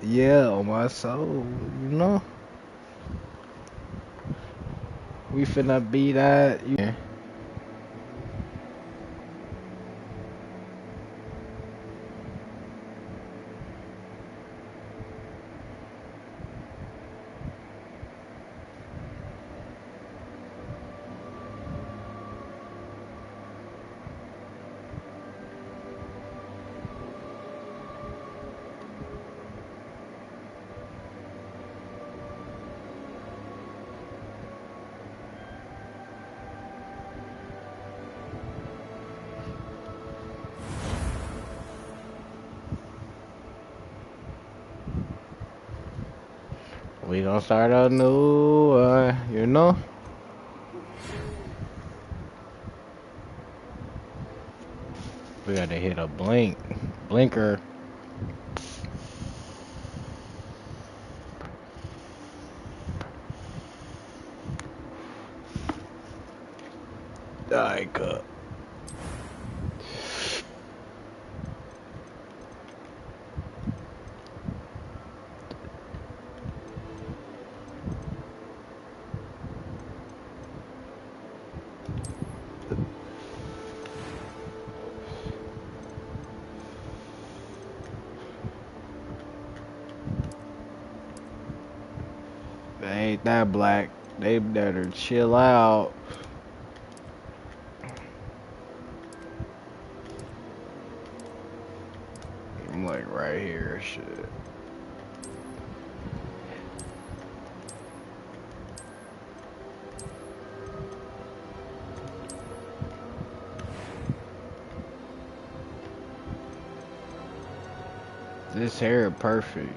Yeah, on my soul, you know. We finna be that. Yeah. We gonna start a new, you know. We gotta hit a blinker. Like, they ain't that black. They better chill out. I'm like right here, shit. This hair perfect.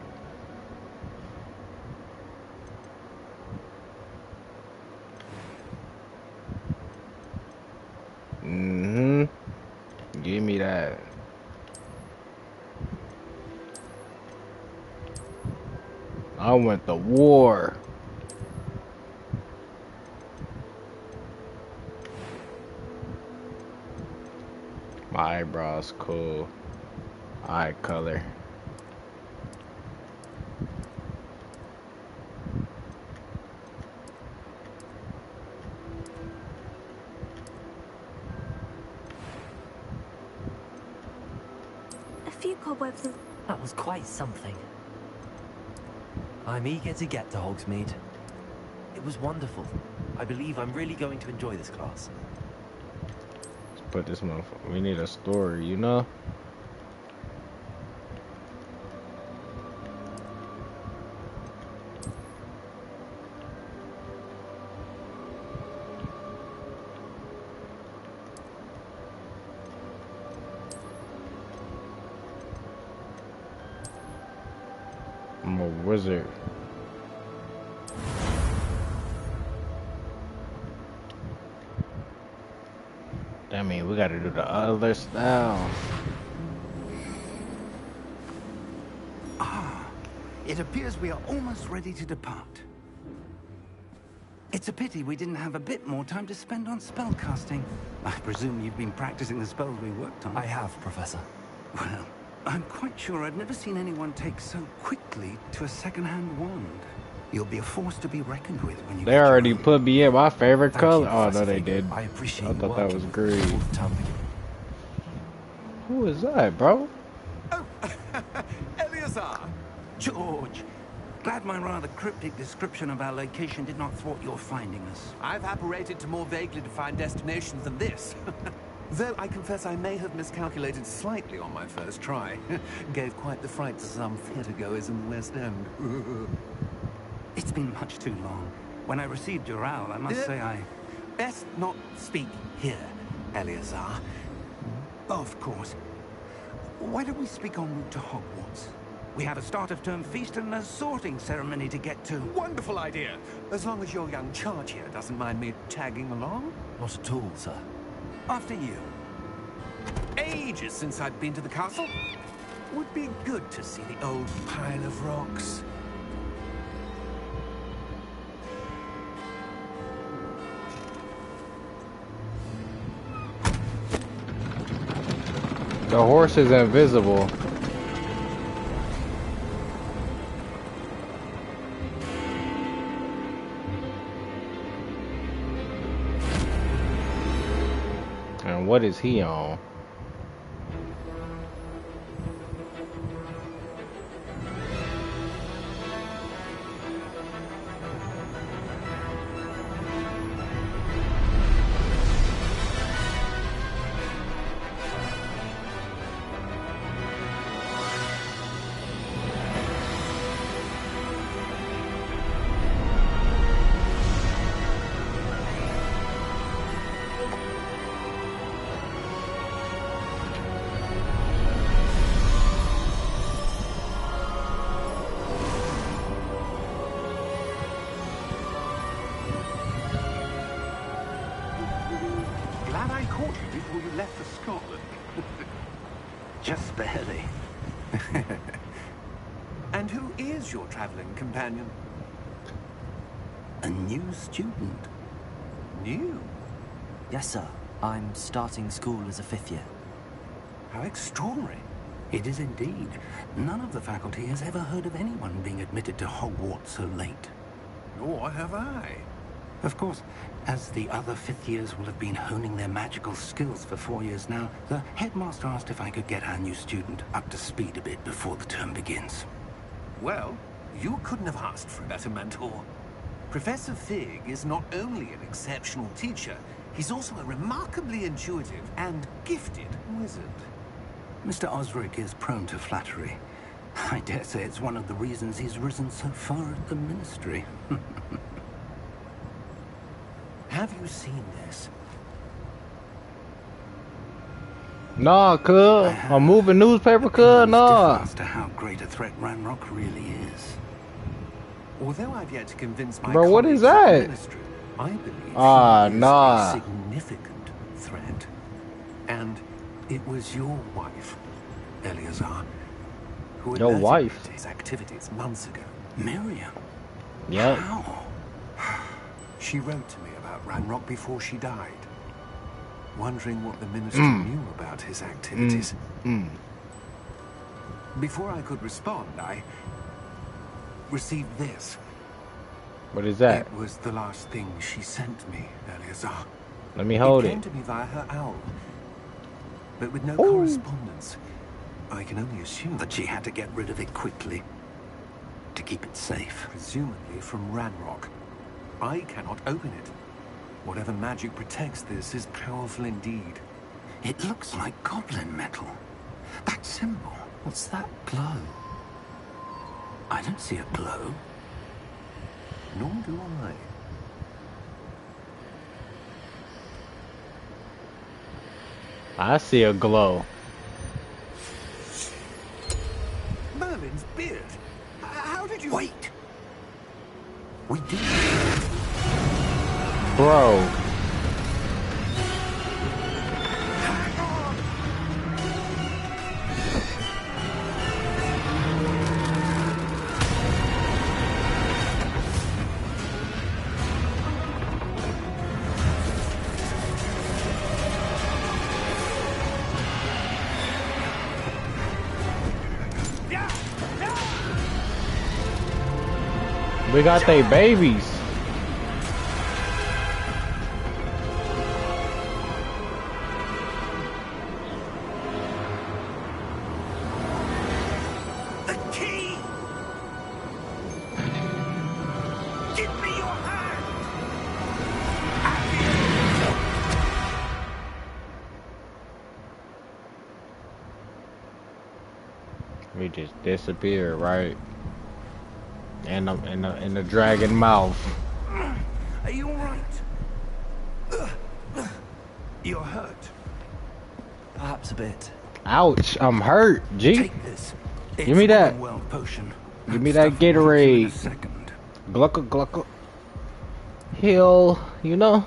Mm-hmm. Give me that. I went to war. My eyebrows cool. Eye color. A few cobwebs. That was quite something. I'm eager to get to Hogsmeade. It was wonderful. I believe I'm really going to enjoy this class. Let's put this motherfucker. We need a story, you know? I'm a wizard. That mean we gotta do the other style. It appears we are almost ready to depart. It's a pity we didn't have a bit more time to spend on spellcasting. I presume you've been practicing the spells we worked on. I have, Professor. Well, I'm quite sure I've never seen anyone take so quickly to a second-hand wand. You'll be a force to be reckoned with when you They get already your own. put me in my favorite Thank color. you, Oh, Professor no, they Figo. did. I appreciate I thought that was working green. all the time. Who is that, bro? Oh, Eleazar! George, glad my rather cryptic description of our location did not thwart your finding us. I've apparated to more vaguely defined destinations than this. Though I confess I may have miscalculated slightly on my first try. Gave quite the fright to some theatre-goers in the West End. It's been much too long. When I received your owl, I must say I... Best not speak here, Eleazar. Of course. Why don't we speak en route to Hogwarts? We have a start-of-term feast and a sorting ceremony to get to. Wonderful idea! As long as your young charge here doesn't mind me tagging along. Not at all, sir. After you. Ages since I'd been to the castle. Would be good to see the old pile of rocks. The horse is invisible. And what is he on? Glad I caught you before you left for Scotland. Just barely. And who is your traveling companion? A new student. New? Yes, sir. I'm starting school as a 5th year. How extraordinary. It is indeed. None of the faculty has ever heard of anyone being admitted to Hogwarts so late. Nor have I. Of course, as the other 5th years will have been honing their magical skills for 4 years now, the headmaster asked if I could get our new student up to speed a bit before the term begins. Well, you couldn't have asked for a better mentor. Professor Fig is not only an exceptional teacher, he's also a remarkably intuitive and gifted wizard. Mr. Osric is prone to flattery. I dare say it's one of the reasons he's risen so far at the ministry. Have you seen this? Nah, cuz. A moving newspaper, cuz. Nah. As to how great a threat Ranrock really is. Although I've yet to convince my Bro, what is colleagues at the that? ministry, I believe Ah, she is nah. a significant threat. And it was your wife, Eleazar, who Your alerted wife? me to his activities months ago. Miriam? Yep. How? She wrote to me about Ranrock before she died, wondering what the ministry knew about his activities. Before I could respond, I received this. What is that? It was the last thing she sent me, Eleazar. Let me hold It it. came to me via her owl, but with no Ooh. correspondence. I can only assume That she had to get rid of it quickly. To keep it safe. presumably from Ranrock. I cannot open it. Whatever magic protects this is powerful indeed. It looks like goblin metal. That symbol. What's that glow? I don't see a glow. Nor do I. I see a glow. Merlin's beard. How did you... Wait! We did. Bro. We got they babies. The key! Give me your hand! We just disappeared, right? In the dragon mouth. Are you alright? You're hurt. Perhaps a bit. Ouch! I'm hurt. G. Take this. Give me that. World potion. Give me that Stuff will hit you in a Gatorade. second. Glucka glucka. Heal. You know.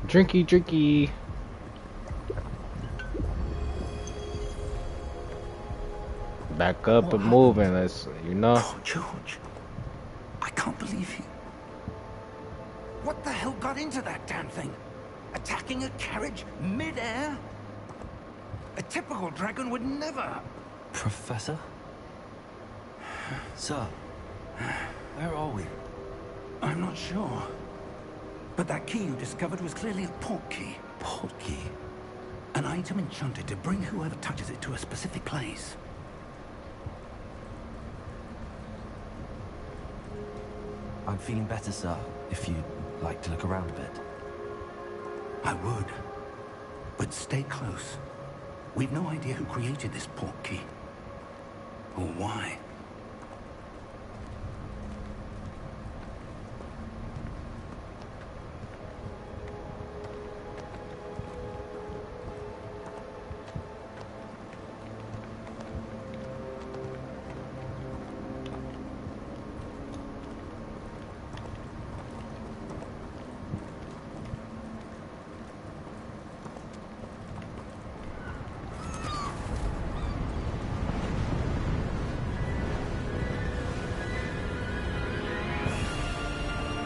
Drinky drinky. Back up and moving. Let's. You know. Oh, George. I can't believe you. What the hell got into that damn thing? Attacking a carriage mid-air? A typical dragon would never. Professor? Sir, where are we? I'm not sure. But that key you discovered was clearly a port key. Port key? An item enchanted to bring whoever touches it to a specific place. I'm feeling better, sir, if you'd like to look around a bit. I would. But stay close. We've no idea who created this portkey. Or why.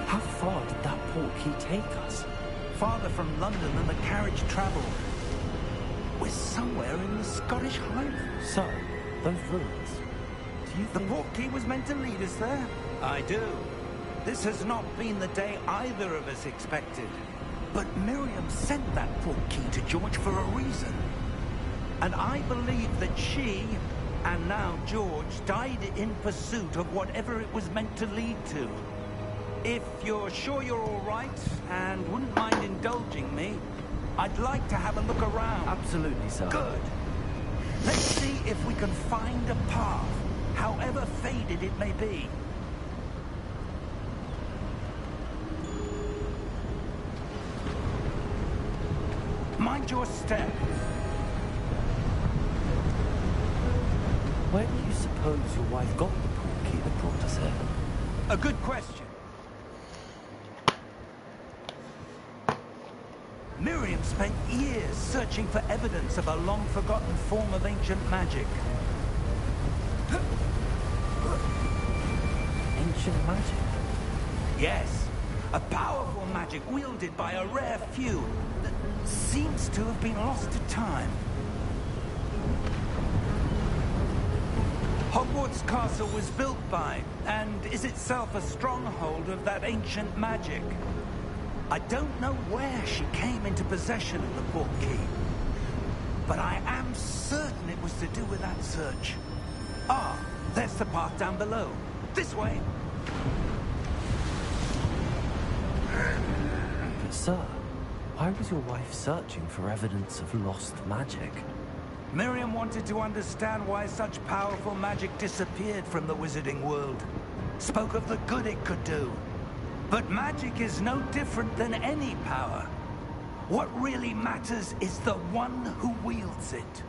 How far did that portkey take us? Farther from London than the carriage travelled. We're somewhere in the Scottish Highlands. So, those ruins. Do you The think... portkey was meant to lead us there? I do. This has not been the day either of us expected. But Miriam sent that portkey to George for a reason. And I believe that she, and now George, died in pursuit of whatever it was meant to lead to. If you're sure you're all right, and wouldn't mind indulging me, I'd like to have a look around. Absolutely, sir. Good. Let's see if we can find a path, however faded it may be. Mind your step. Where do you suppose your wife got the portkey that brought us here? A good question. Miriam spent years searching for evidence of a long-forgotten form of ancient magic. Ancient magic? Yes, a powerful magic wielded by a rare few that seems to have been lost to time. Hogwarts Castle was built by, and is itself a stronghold of that ancient magic. I don't know where she came into possession of the portkey, but I am certain it was to do with that search. Ah, there's the path down below. This way. But sir, why was your wife searching for evidence of lost magic? Miriam wanted to understand why such powerful magic disappeared from the wizarding world. Spoke of the good it could do. But magic is no different than any power. What really matters is the one who wields it.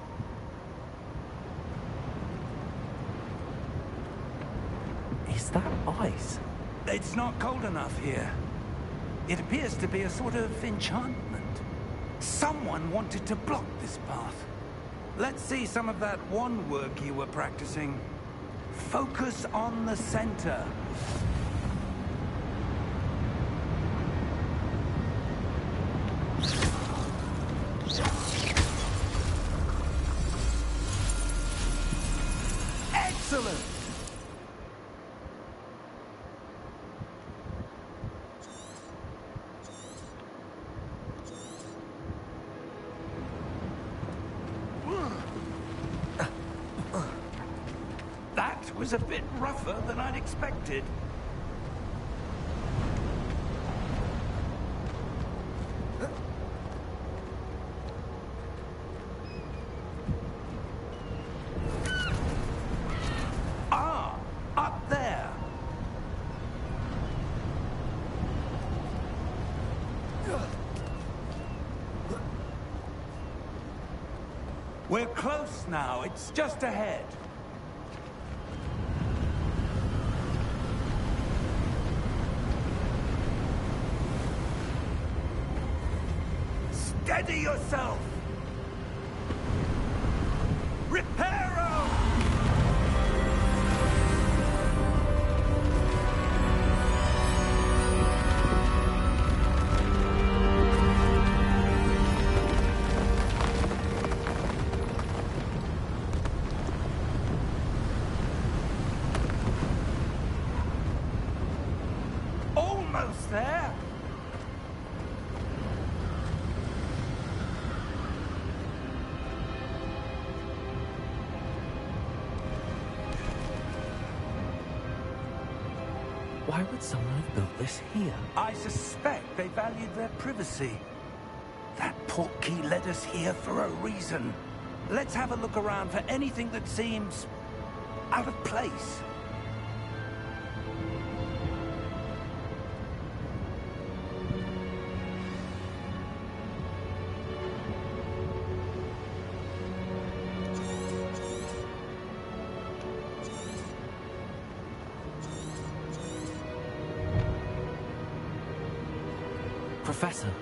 Is that ice? It's not cold enough here. It appears to be a sort of enchantment. Someone wanted to block this path. Let's see some of that wand work you were practicing. Focus on the center. Excellent! That was a bit rougher than I'd expected. Ah, up there. We're close now. It's just ahead. Steady yourself! Reparo! Almost there! Why would someone have built this here? I suspect they valued their privacy. That portkey led us here for a reason. Let's have a look around for anything that seems out of place. Professor,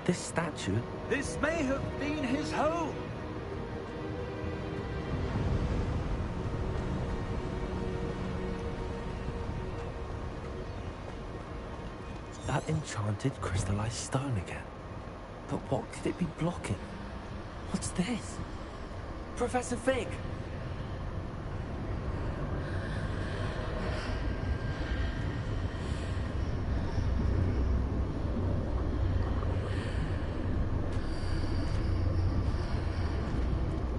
this statue... This may have been his home. That enchanted crystallized stone again. But what could it be blocking? What's this? Professor Fig!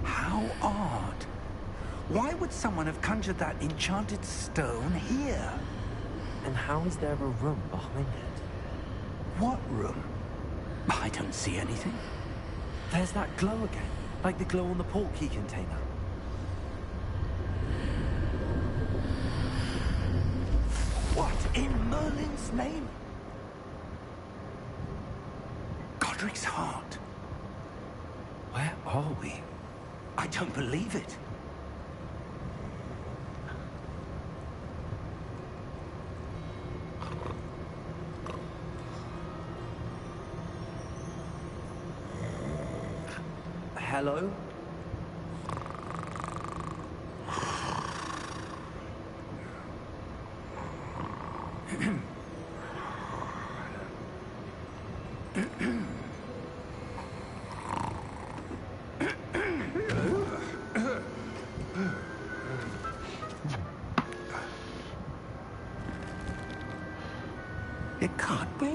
How odd. Why would someone have conjured that enchanted stone here? And how is there a room behind it? What room? I don't see anything. There's that glow again, like the glow on the portkey container. What in Merlin's name? Godric's heart. Where are we? I don't believe it. Hello? It can't be.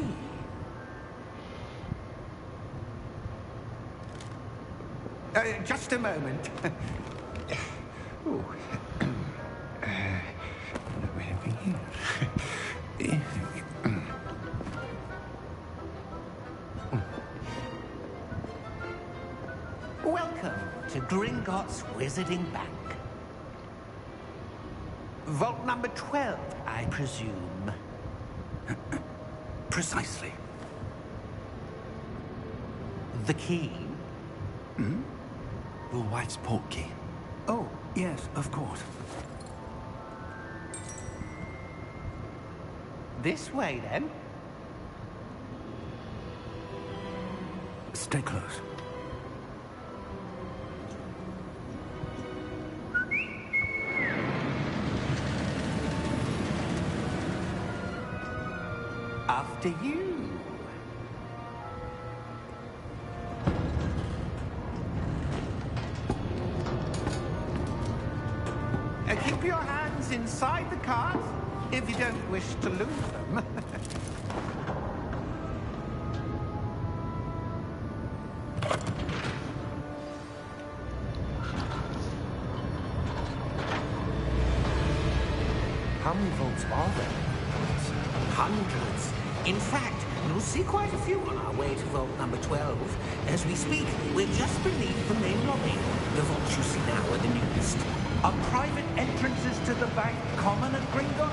Just a moment. Ooh. Welcome to Gringotts Wizarding Bank. Vault number 12, I presume. Precisely. The key? Will White's portkey. Oh, yes, of course. This way, then. Stay close. After you. Keep your hands inside the cart if you don't wish to lose them. How many vaults are there? Hundreds. In fact, you'll see quite a few on our way to vault number 12. As we speak, we're just beneath the main lobby. The vaults you see now are the newest. Are private entrances to the bank common at Gringotts?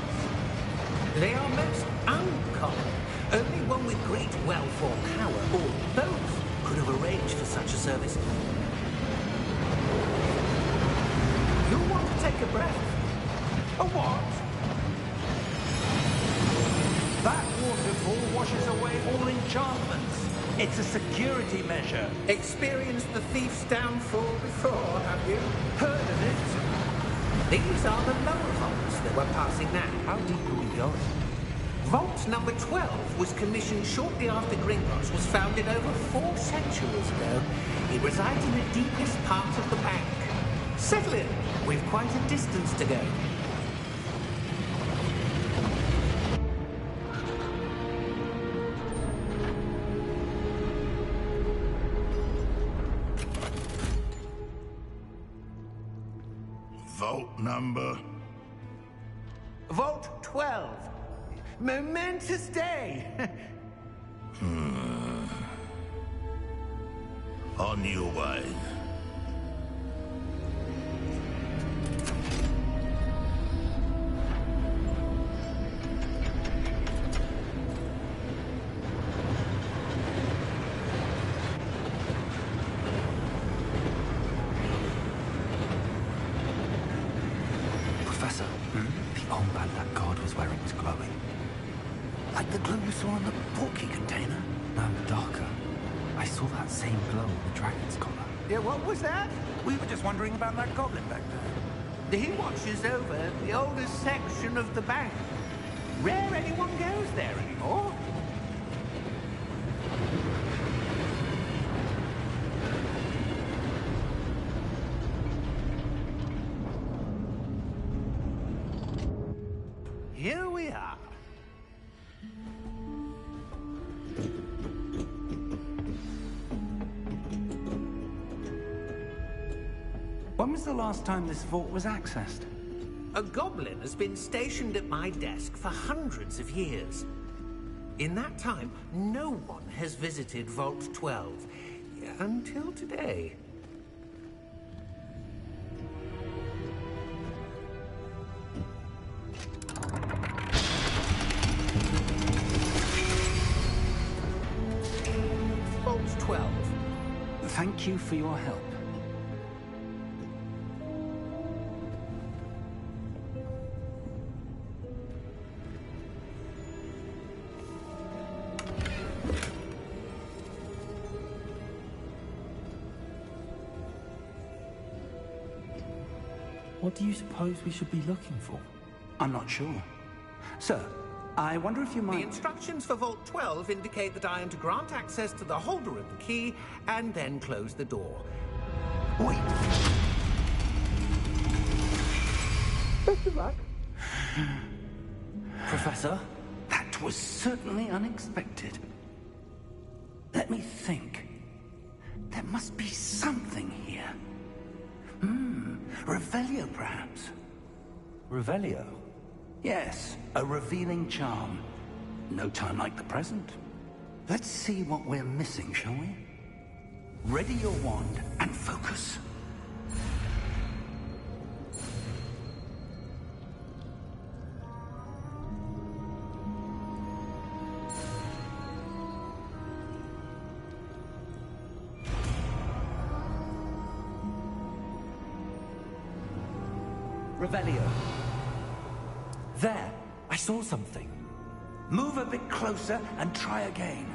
They are most uncommon. Only one with great wealth or power, or both, could have arranged for such a service. You'll want to take a breath. A what? That waterfall washes away all enchantments. It's a security measure. Experienced the thief's downfall before, have you? Heard of it? These are the lower vaults that we're passing now. How deep are we going? Vault number 12 was commissioned shortly after Gringotts was founded over 4 centuries ago. It resides in the deepest part of the bank. Settle in. We've quite a distance to go. Vault number? Vault 12. Momentous day! On your way. Professor, the armband that guard was wearing was glowing. Like the glow you saw in the porky container? No, darker. I saw that same glow in the dragon's collar. Yeah, what was that? We were just wondering about that goblin back there. He watches over the oldest section of the bank. Rare anyone goes there anymore. Here we are. When was the last time this vault was accessed? A goblin has been stationed at my desk for hundreds of years. In that time, no one has visited Vault 12. Until today. Vault 12. Thank you for your help. What do you suppose we should be looking for? I'm not sure. Sir, I wonder if you The might... instructions for Vault 12 indicate that I am to grant access to the holder of the key and then close the door. Wait! Best of luck. Professor? That was certainly unexpected. Let me think. There must be something here. Revelio, perhaps? Revelio? Yes, a revealing charm. No time like the present. Let's see what we're missing, shall we? Ready your wand and focus. Revelio. There! I saw something. Move a bit closer and try again.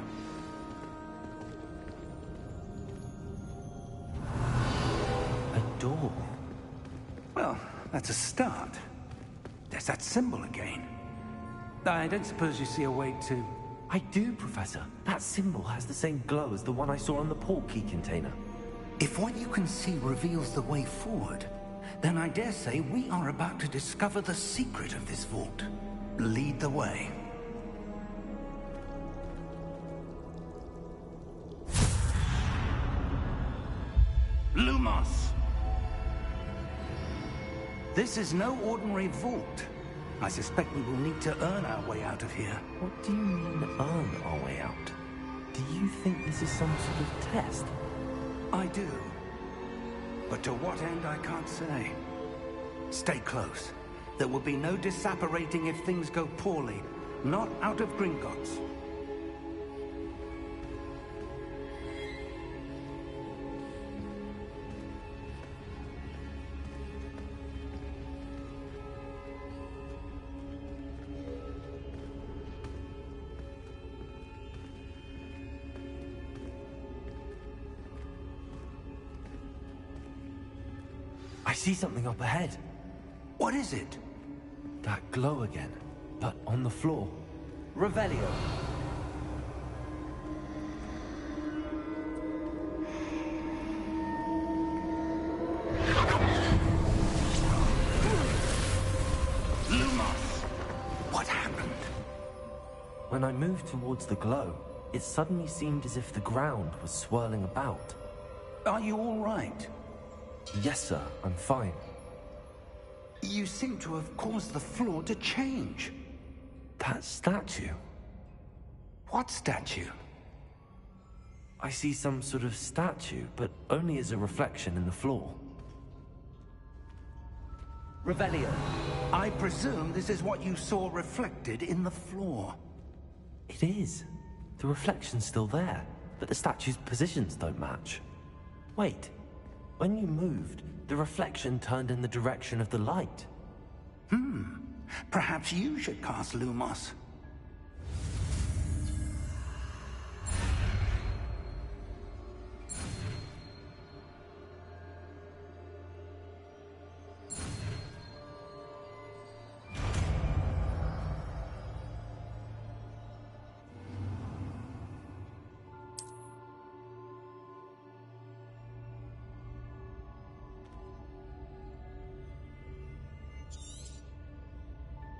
A door. Well, that's a start. There's that symbol again. I don't suppose you see a way to... I do, Professor. That symbol has the same glow as the one I saw on the port key container. If what you can see reveals the way forward, then I dare say we are about to discover the secret of this vault. Lead the way. Lumos! This is no ordinary vault. I suspect we will need to earn our way out of here. What do you mean, earn our way out? Do you think this is some sort of test? I do. But to what end, I can't say. Stay close. There will be no disapparating if things go poorly. Not out of Gringotts. I see something up ahead. What is it? That glow again, but on the floor. Revelio. Lumos! What happened? When I moved towards the glow, it suddenly seemed as if the ground was swirling about. Are you all right? Yes, sir, I'm fine. You seem to have caused the floor to change. That statue. What statue? I see some sort of statue, but only as a reflection in the floor. Revelio. I presume this is what you saw reflected in the floor. It is. The reflection's still there, but the statue's positions don't match. Wait. When you moved, the reflection turned in the direction of the light. Perhaps you should cast Lumos.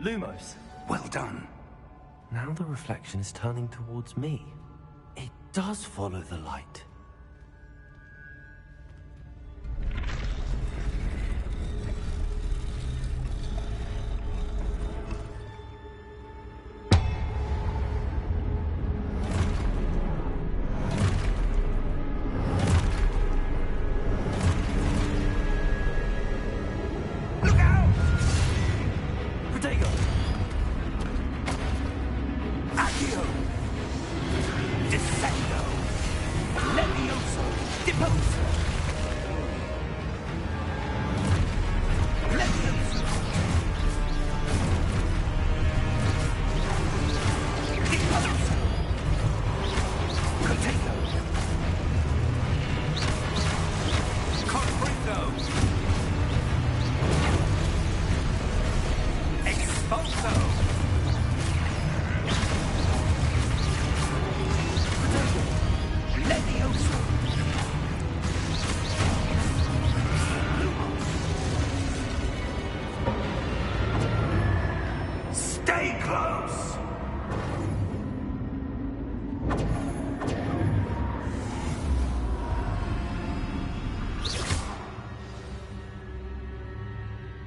Lumos. Well done. Now the reflection is turning towards me. It does follow the light.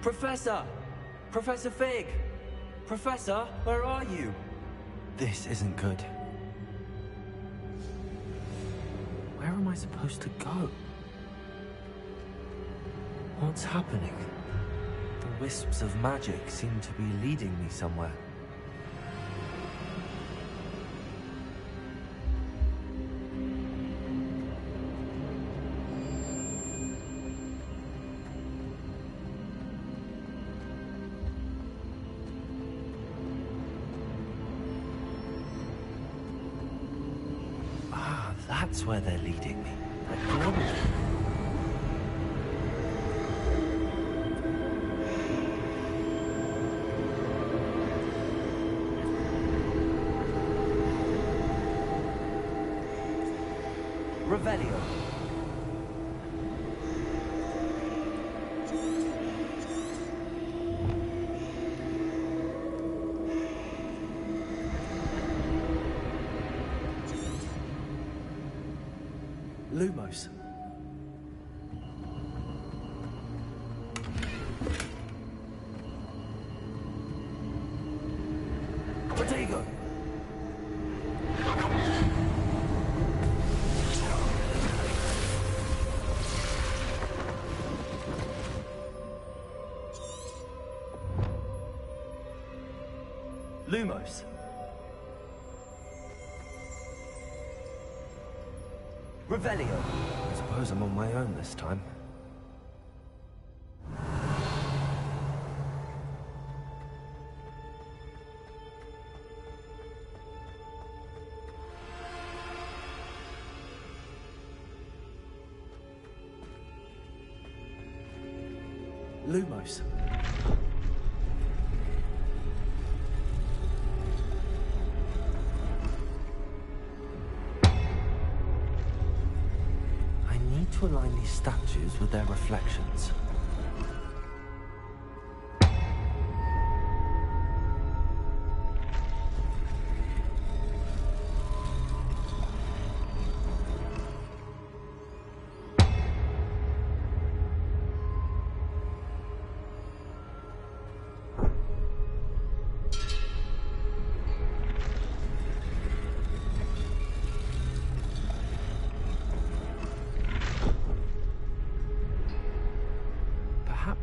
Professor! Professor Fig! Professor, where are you? This isn't good. Where am I supposed to go? What's happening? The wisps of magic seem to be leading me somewhere. That's where they're leading me. That glowing. Revelio. Lumos. Protego. Lumos. Revelio. I suppose I'm on my own this time. Lumos. To align these statues with their reflections.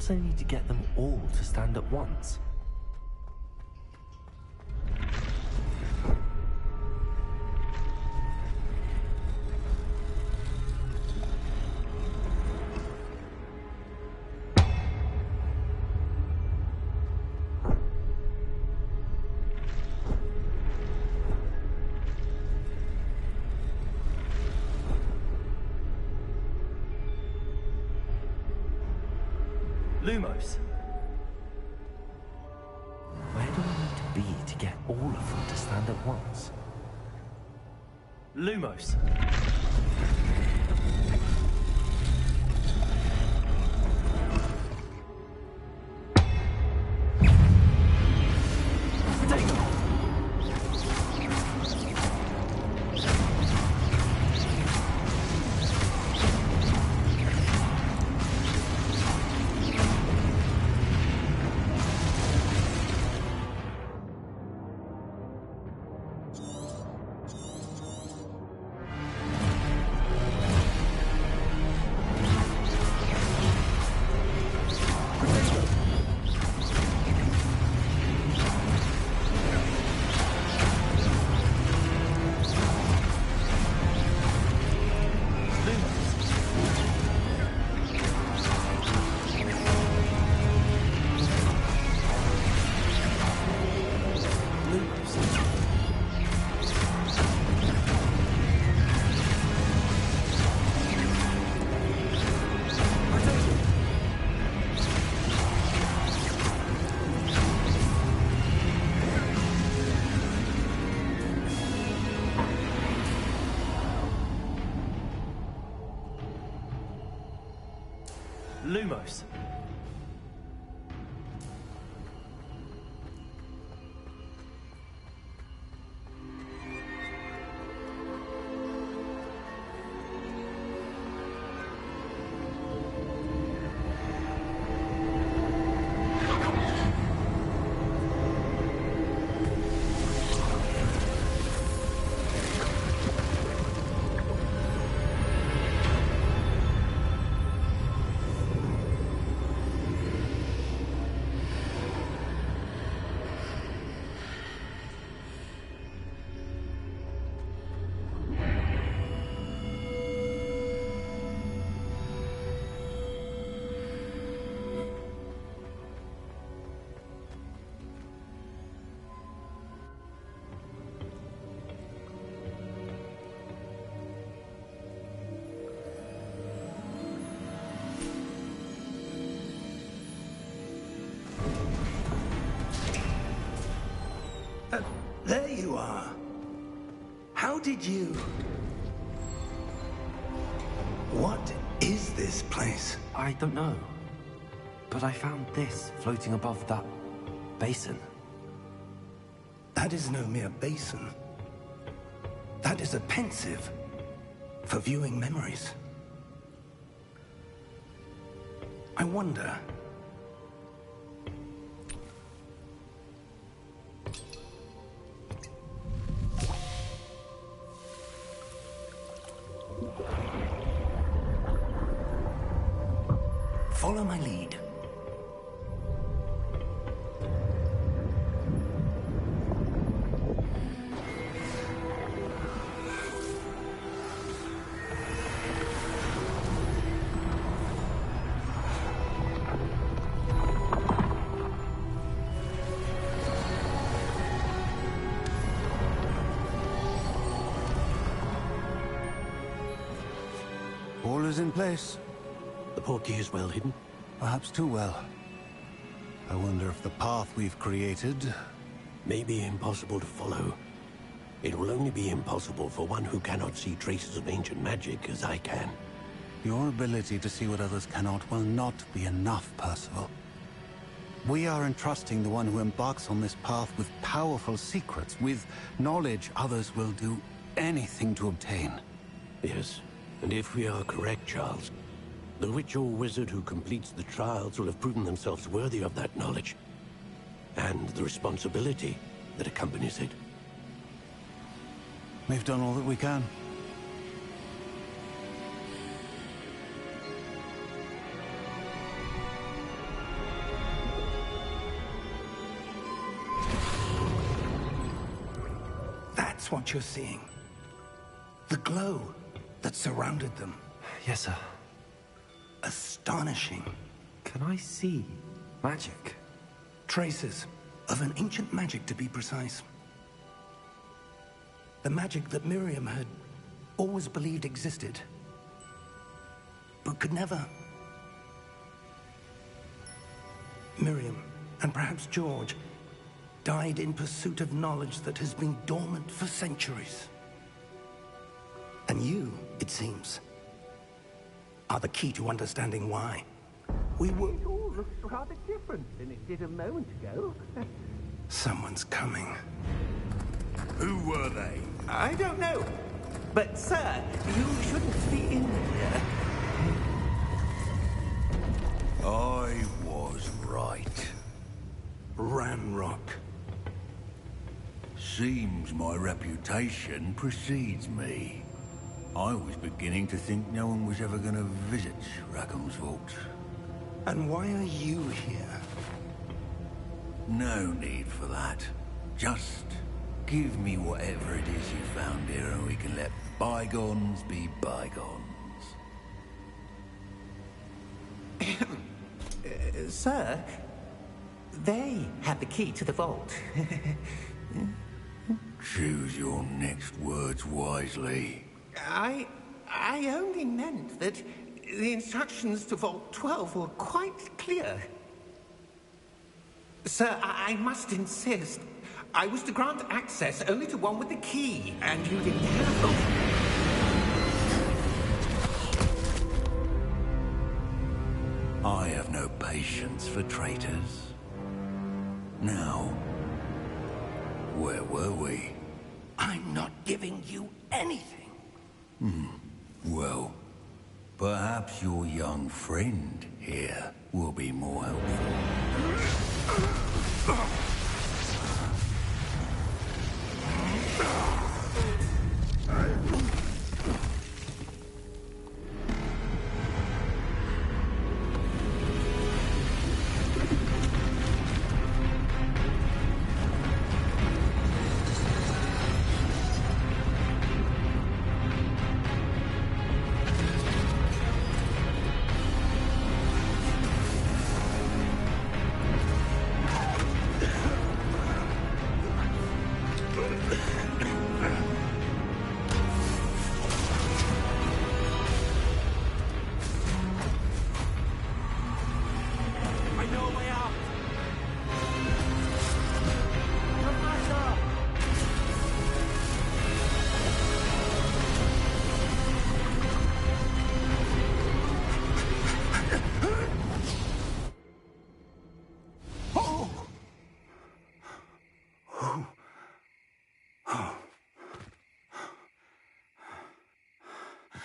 Perhaps I need to get them all to stand at once. Lumos. Where do I need to be to get all of them to stand at once? Lumos. Lumos. There you are. How did you... What is this place? I don't know. But I found this floating above that basin. That is no mere basin. That is a pensive for viewing memories. I wonder... Follow my lead. All is in place. The portkey is well hidden. Perhaps too well. I wonder if the path we've created... May be impossible to follow. It will only be impossible for one who cannot see traces of ancient magic as I can. Your ability to see what others cannot will not be enough, Percival. We are entrusting the one who embarks on this path with powerful secrets, with knowledge others will do anything to obtain. Yes, and if we are correct, Charles, the witch or wizard who completes the trials will have proven themselves worthy of that knowledge, and the responsibility that accompanies it. We've done all that we can. That's what you're seeing. The glow that surrounded them. Yes, sir. Astonishing. Can I see magic? Traces of an ancient magic, to be precise. The magic that Miriam had always believed existed, but could never. Miriam, and perhaps George, died in pursuit of knowledge that has been dormant for centuries. And you, it seems, are the key to understanding why. It all looks rather different than it did a moment ago. Someone's coming. Who were they? I don't know. But, sir, you shouldn't be in here. I was right. Ranrock. Seems my reputation precedes me. I was beginning to think no one was ever going to visit Rackham's vault. And why are you here? No need for that. Just give me whatever it is you found here and we can let bygones be bygones. Sir, they have the key to the vault. Choose your next words wisely. I only meant that the instructions to Vault 12 were quite clear. Sir, I must insist. I was to grant access only to one with the key, and you didn't have. I have no patience for traitors. Now, where were we? I'm not giving you anything. Well, perhaps your young friend here will be more helpful.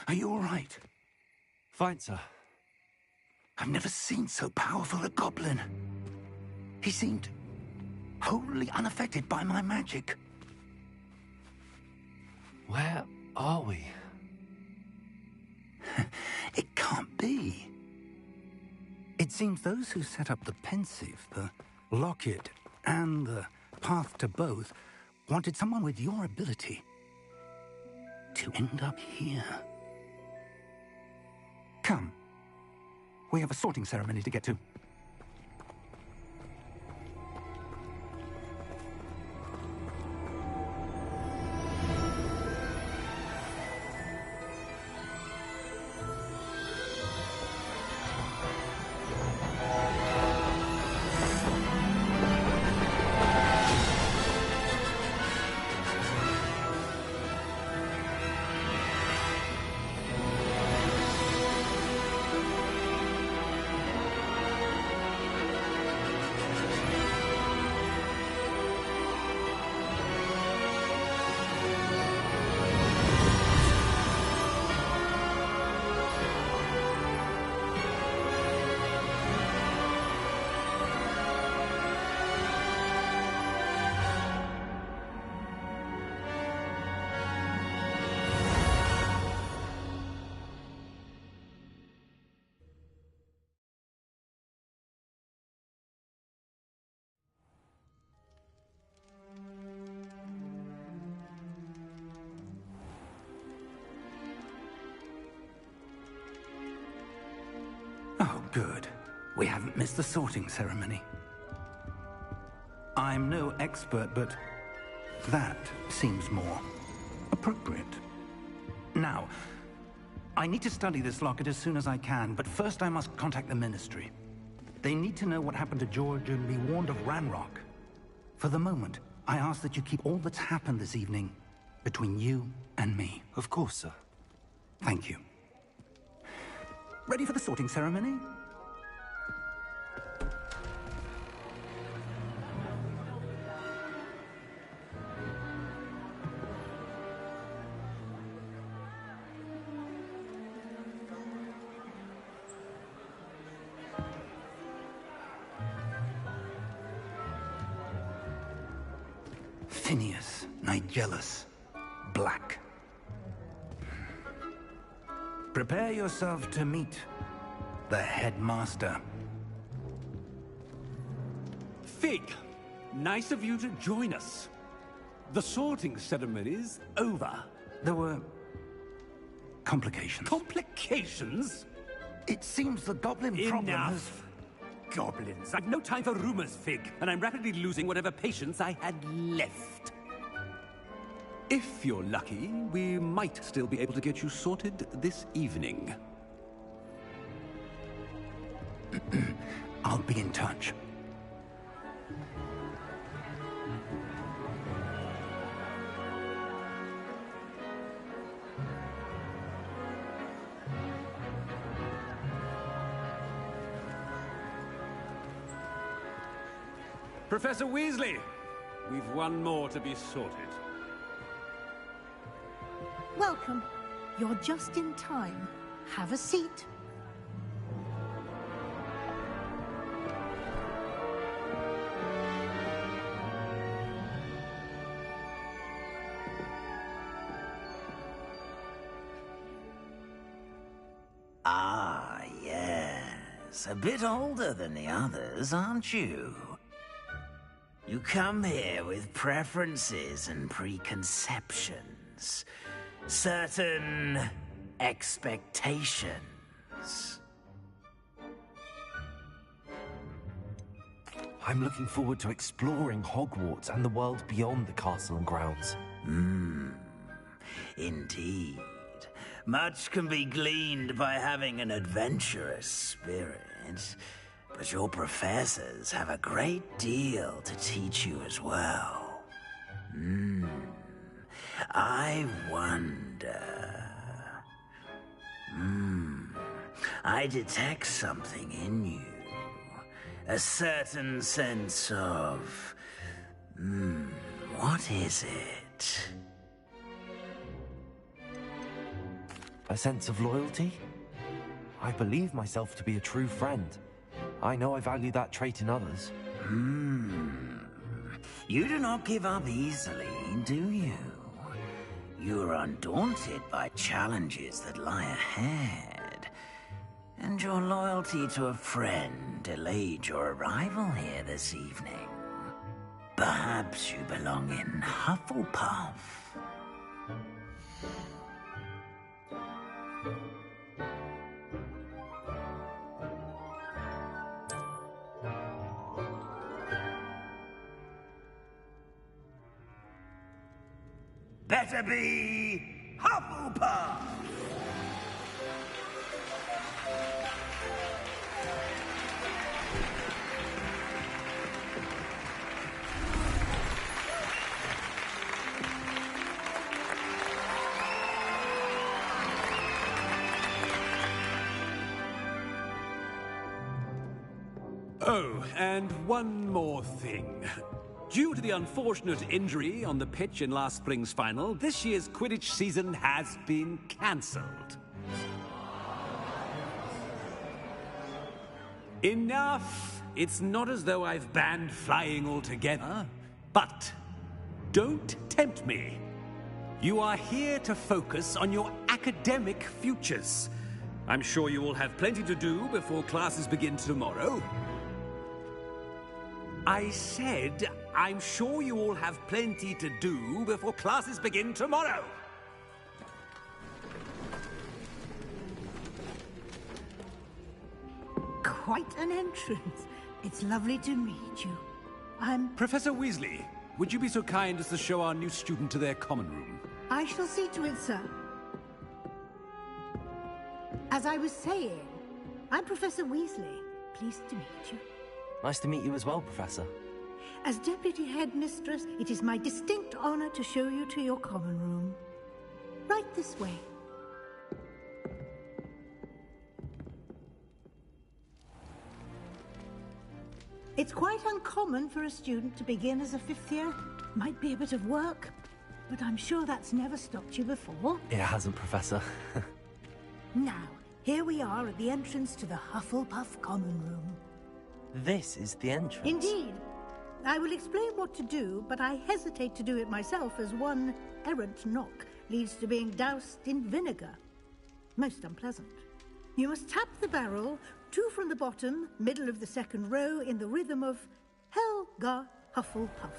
Are you all right? Fine, sir. I've never seen so powerful a goblin. He seemed wholly unaffected by my magic. Where are we? It can't be. It seems those who set up the pensive, the locket, and the path to both wanted someone with your ability to end up here. Come. We have a sorting ceremony to get to. Good. We haven't missed the sorting ceremony. I'm no expert, but that seems more appropriate. Now, I need to study this locket as soon as I can, but first I must contact the Ministry. They need to know what happened to George and be warned of Ranrock. For the moment, I ask that you keep all that's happened this evening between you and me. Of course, sir. Thank you. Ready for the sorting ceremony? Phineas, Nigellus, Black. Prepare yourself to meet the headmaster. Fig, nice of you to join us. The sorting ceremony's over. There were complications. Complications? It seems the goblin problem has... Enough. Goblins. I've no time for rumors, Fig, and I'm rapidly losing whatever patience I had left. If you're lucky, we might still be able to get you sorted this evening. I'll be in touch. Professor Weasley, we've one more to be sorted. Welcome. You're just in time. Have a seat. Ah, yes. A bit older than the others, aren't you? You come here with preferences and preconceptions. Certain expectations. I'm looking forward to exploring Hogwarts and the world beyond the castle and grounds. Indeed. Much can be gleaned by having an adventurous spirit. But your professors have a great deal to teach you as well. I wonder... I detect something in you. A certain sense of... what is it? A sense of loyalty? I believe myself to be a true friend. I know I value that trait in others. You do not give up easily, do you? You are undaunted by challenges that lie ahead. And your loyalty to a friend delayed your arrival here this evening. Perhaps you belong in Hufflepuff. Better be Hufflepuff! Oh, and one more thing. Due to the unfortunate injury on the pitch in last spring's final, this year's Quidditch season has been cancelled. Enough! It's not as though I've banned flying altogether. But don't tempt me. You are here to focus on your academic futures. I'm sure you will have plenty to do before classes begin tomorrow. I said, I'm sure you all have plenty to do before classes begin tomorrow. quite an entrance. It's lovely to meet you. I'm... Professor Weasley, would you be so kind as to show our new student to their common room? I shall see to it, sir. As I was saying, I'm Professor Weasley. Pleased to meet you. Nice to meet you as well, Professor. As Deputy Headmistress, it is my distinct honor to show you to your common room. Right this way. It's quite uncommon for a student to begin as a fifth year. Might be a bit of work, but I'm sure that's never stopped you before. It hasn't, Professor. Now, here we are at the entrance to the Hufflepuff common room. This is the entrance? Indeed. I will explain what to do, but I hesitate to do it myself as one errant knock leads to being doused in vinegar. Most unpleasant. You must tap the barrel, 2 from the bottom, middle of the second row, in the rhythm of Helga Hufflepuff.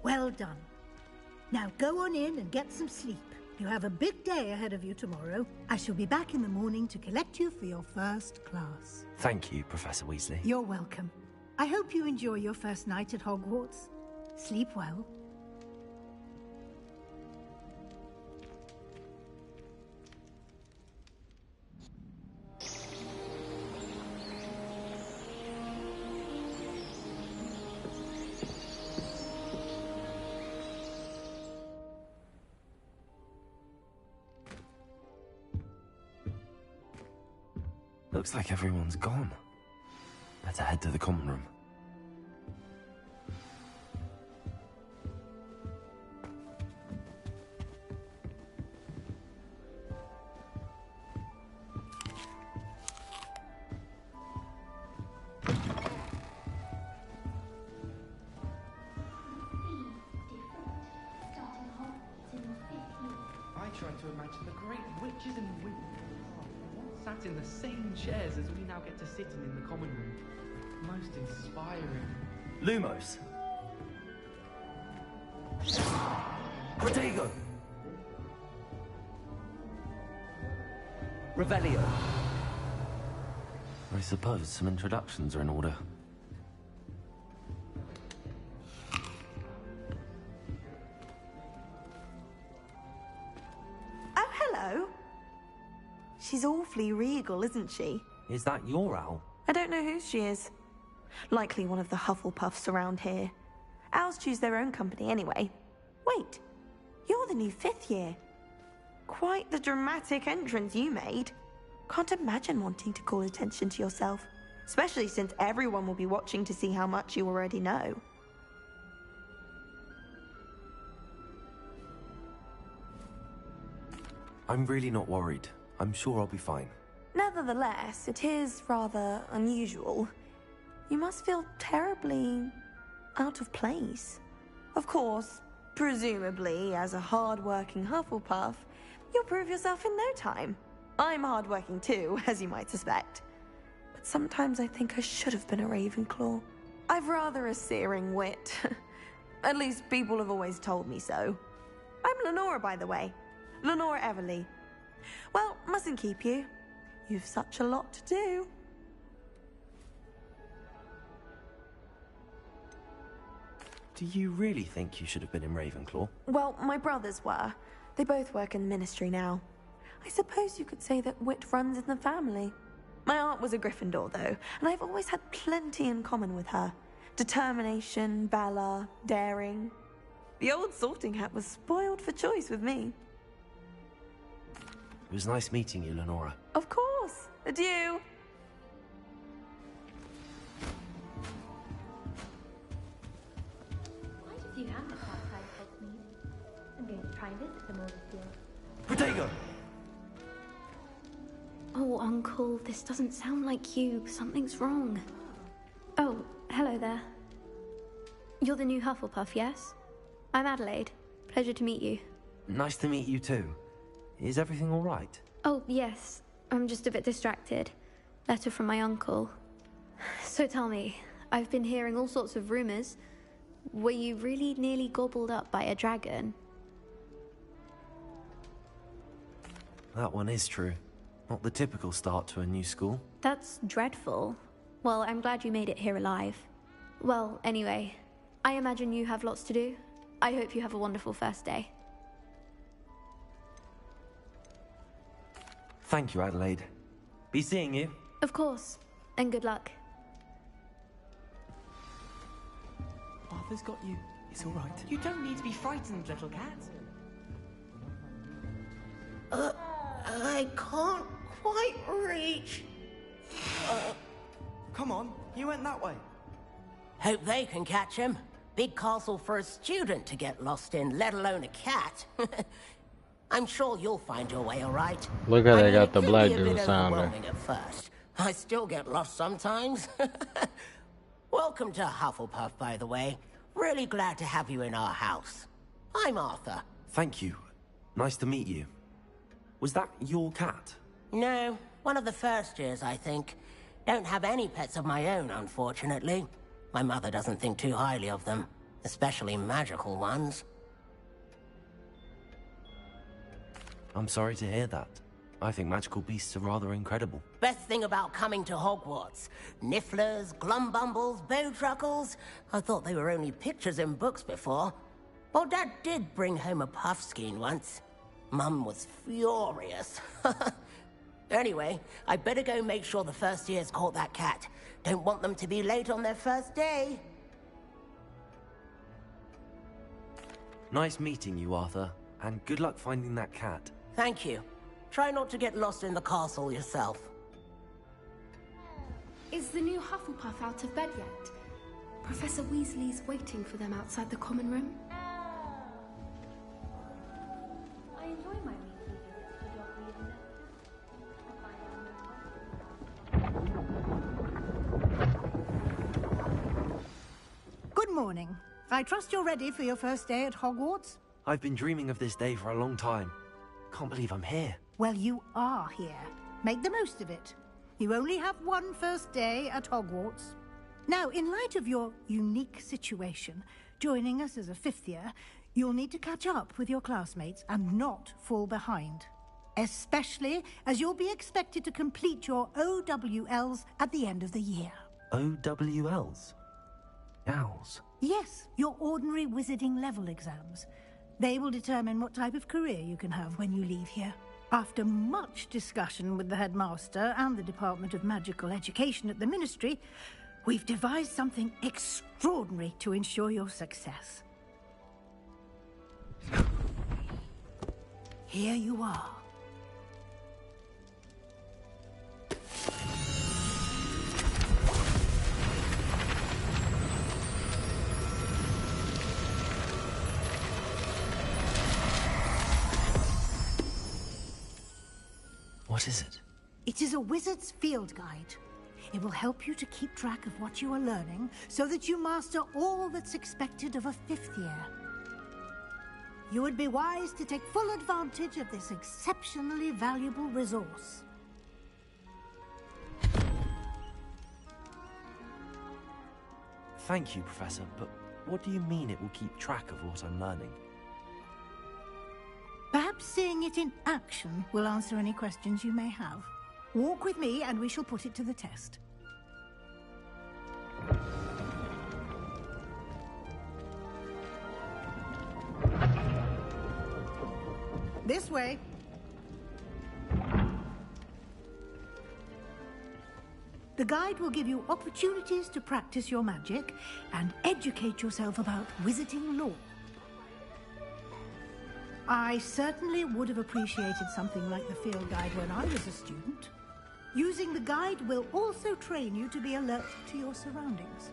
Well done. Now go on in and get some sleep. You have a big day ahead of you tomorrow. I shall be back in the morning to collect you for your first class. Thank you, Professor Weasley. You're welcome. I hope you enjoy your first night at Hogwarts. Sleep well. Looks like everyone's gone. Better head to the common room. I tried to imagine the great witches and wizards sat in the same chairs as we now get to sit in the common room. Most inspiring. Lumos! Protego! Revelio! I suppose some introductions are in order. Oh, hello. She's awfully regal, isn't she? Is that your owl? I don't know who she is. Likely one of the Hufflepuffs around here. Owls choose their own company anyway. Wait, you're the new fifth year. Quite the dramatic entrance you made. Can't imagine wanting to call attention to yourself, especially since everyone will be watching to see how much you already know. I'm really not worried. I'm sure I'll be fine. Nevertheless, it is rather unusual. You must feel terribly out of place. Of course, presumably, as a hard-working Hufflepuff, you'll prove yourself in no time. I'm hard-working too, as you might suspect. But sometimes I think I should have been a Ravenclaw. I've rather a searing wit. At least people have always told me so. I'm Lenora, by the way. Lenora Everly. Well, mustn't keep you. You've such a lot to do. Do you really think you should have been in Ravenclaw? Well, my brothers were. They both work in the ministry now. I suppose you could say that wit runs in the family. My aunt was a Gryffindor, though, and I've always had plenty in common with her. Determination, valor, daring. The old sorting hat was spoiled for choice with me. It was nice meeting you, Lenora. Of course. Adieu. Quite a few hamlets outside Hogsmeade. I'm going to try and visit them all this year. Protego! Oh, Uncle, this doesn't sound like you. Something's wrong. Oh, hello there. You're the new Hufflepuff, yes? I'm Adelaide. Pleasure to meet you. Nice to meet you too. Is everything all right? Oh, yes. I'm just a bit distracted. Letter from my uncle. So tell me, I've been hearing all sorts of rumors. Were you really nearly gobbled up by a dragon? That one is true. Not the typical start to a new school. That's dreadful. Well, I'm glad you made it here alive. Well, anyway, I imagine you have lots to do. I hope you have a wonderful first day. Thank you, Adelaide. Be seeing you. Of course, and good luck. Arthur's got you. It's all right. You don't need to be frightened, little cat. I can't quite reach. Come on, you went that way. Hope they can catch him. Big castle for a student to get lost in, let alone a cat. I'm sure you'll find your way all right. Look how I they mean, got the it can black be a dude bit sounder. overwhelming at first. I still get lost sometimes. Welcome to Hufflepuff, by the way. Really glad to have you in our house. I'm Arthur. Thank you. Nice to meet you. Was that your cat? No, one of the first years, I think. Don't have any pets of my own, unfortunately. My mother doesn't think too highly of them, especially magical ones. I'm sorry to hear that. I think magical beasts are rather incredible. Best thing about coming to Hogwarts. Nifflers, Glumbumbles, Bowtruckles. I thought they were only pictures in books before. Well, Dad did bring home a Puffskein once. Mum was furious. Anyway, I better go make sure the first years caught that cat. Don't want them to be late on their first day. Nice meeting you, Arthur. And good luck finding that cat. Thank you. Try not to get lost in the castle yourself. Is the new Hufflepuff out of bed yet? Professor Weasley's waiting for them outside the common room. I enjoy my weekly visits to Dog Reading. Good morning. I trust you're ready for your first day at Hogwarts? I've been dreaming of this day for a long time. Can't believe I'm here. Well, you are here. Make the most of it. You only have one first day at Hogwarts. Now, in light of your unique situation, joining us as a fifth year, you'll need to catch up with your classmates and not fall behind. Especially as you'll be expected to complete your OWLs at the end of the year. OWLs? Owls? Yes, your ordinary wizarding level exams. They will determine what type of career you can have when you leave here. After much discussion with the headmaster and the Department of Magical Education at the Ministry, we've devised something extraordinary to ensure your success. Here you are. What is it? It is a wizard's field guide. It will help you to keep track of what you are learning so that you master all that's expected of a fifth year. You would be wise to take full advantage of this exceptionally valuable resource. Thank you, Professor, but what do you mean it will keep track of what I'm learning? Perhaps seeing it in action will answer any questions you may have. Walk with me and we shall put it to the test. This way. The guide will give you opportunities to practice your magic and educate yourself about wizarding lore. I certainly would have appreciated something like the field guide when I was a student. Using the guide will also train you to be alert to your surroundings.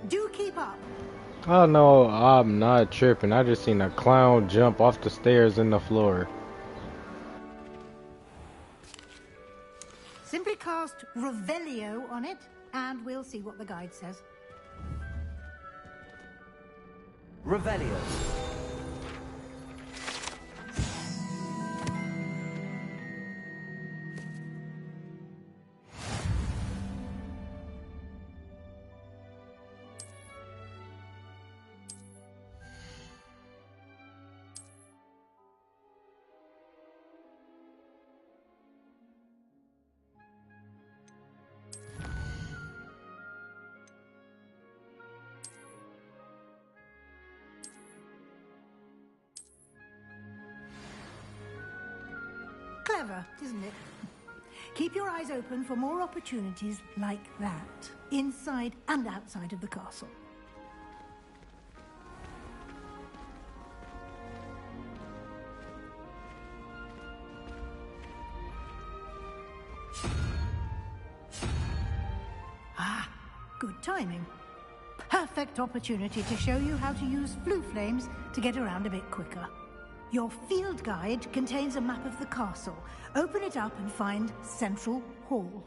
Do keep up. Oh no, I'm not tripping. I just seen a clown jump off the stairs in the floor. Simply cast Revelio on it, and we'll see what the guide says. Revelio. Clever, isn't it? Keep your eyes open for more opportunities like that, inside and outside of the castle. Ah, good timing. Perfect opportunity to show you how to use flue flames to get around a bit quicker. Your field guide contains a map of the castle. Open it up and find Central Hall.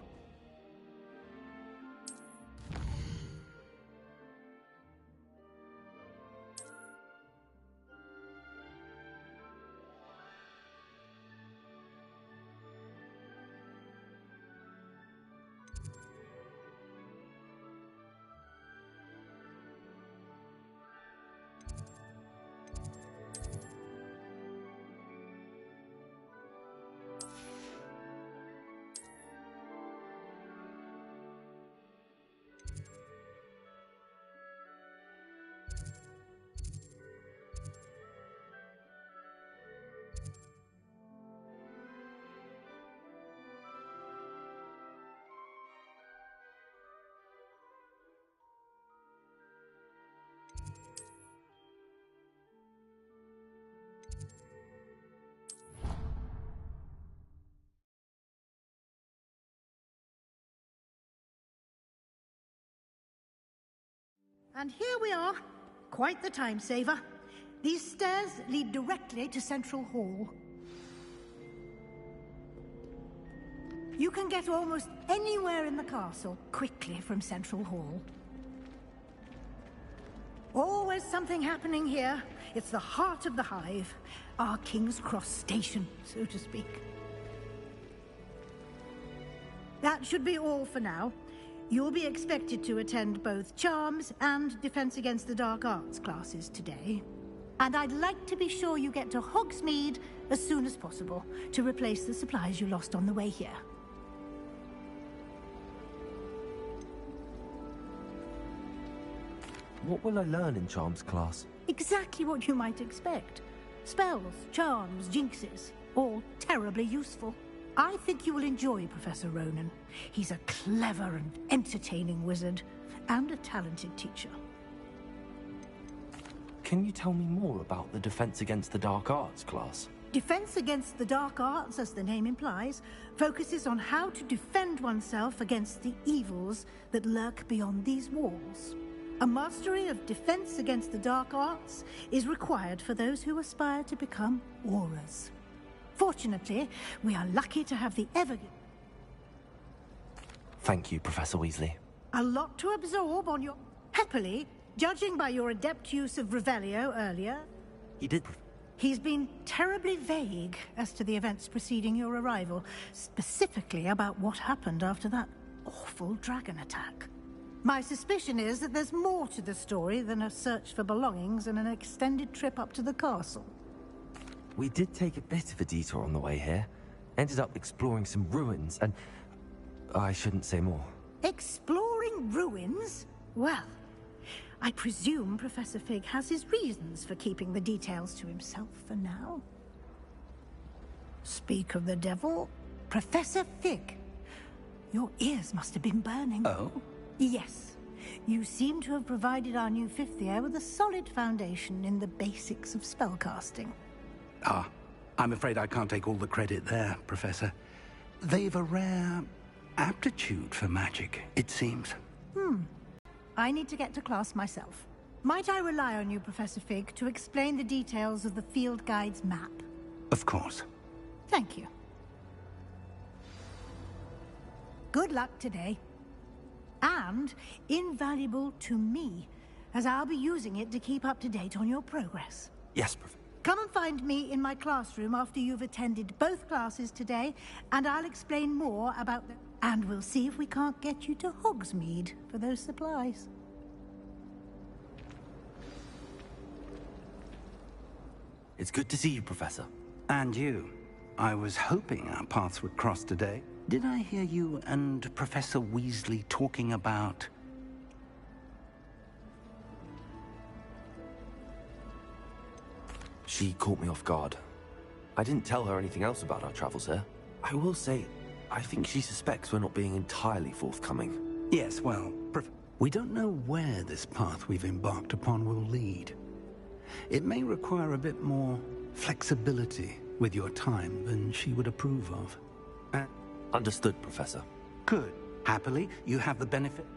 And here we are. Quite the time saver. These stairs lead directly to Central Hall. You can get almost anywhere in the castle quickly from Central Hall. Always something happening here. It's the heart of the Hive. Our King's Cross station, so to speak. That should be all for now. You'll be expected to attend both Charms and Defense Against the Dark Arts classes today. And I'd like to be sure you get to Hogsmeade as soon as possible to replace the supplies you lost on the way here. What will I learn in Charms class? Exactly what you might expect. Spells, charms, jinxes, all terribly useful. I think you will enjoy Professor Ronan. He's a clever and entertaining wizard, and a talented teacher. Can you tell me more about the Defense Against the Dark Arts class? Defense Against the Dark Arts, as the name implies, focuses on how to defend oneself against the evils that lurk beyond these walls. A mastery of Defense Against the Dark Arts is required for those who aspire to become Aurors. Fortunately, we are lucky to have the ever... Thank you, Professor Weasley. A lot to absorb on your... Happily, judging by your adept use of Revelio earlier... He did... He's been terribly vague as to the events preceding your arrival, specifically about what happened after that awful dragon attack. My suspicion is that there's more to the story than a search for belongings and an extended trip up to the castle. We did take a bit of a detour on the way here. Ended up exploring some ruins and... I shouldn't say more. Exploring ruins? Well, I presume Professor Fig has his reasons for keeping the details to himself for now. Speak of the devil, Professor Fig. Your ears must have been burning. Oh? Yes. You seem to have provided our new fifth year with a solid foundation in the basics of spellcasting. Ah, I'm afraid I can't take all the credit there, Professor. They've a rare aptitude for magic, it seems. I need to get to class myself. Might I rely on you, Professor Fig, to explain the details of the field guide's map? Of course. Thank you. Good luck today. And invaluable to me, as I'll be using it to keep up to date on your progress. Yes, Professor. Come and find me in my classroom after you've attended both classes today, and I'll explain more about the... And we'll see if we can't get you to Hogsmeade for those supplies. It's good to see you, Professor. And you. I was hoping our paths would cross today. Did I hear you and Professor Weasley talking about... She caught me off guard. I didn't tell her anything else about our travels here. I will say, I think she suspects we're not being entirely forthcoming. Yes, well, we don't know where this path we've embarked upon will lead. It may require a bit more flexibility with your time than she would approve of. Understood, Professor. Good. Happily, you have the benefit.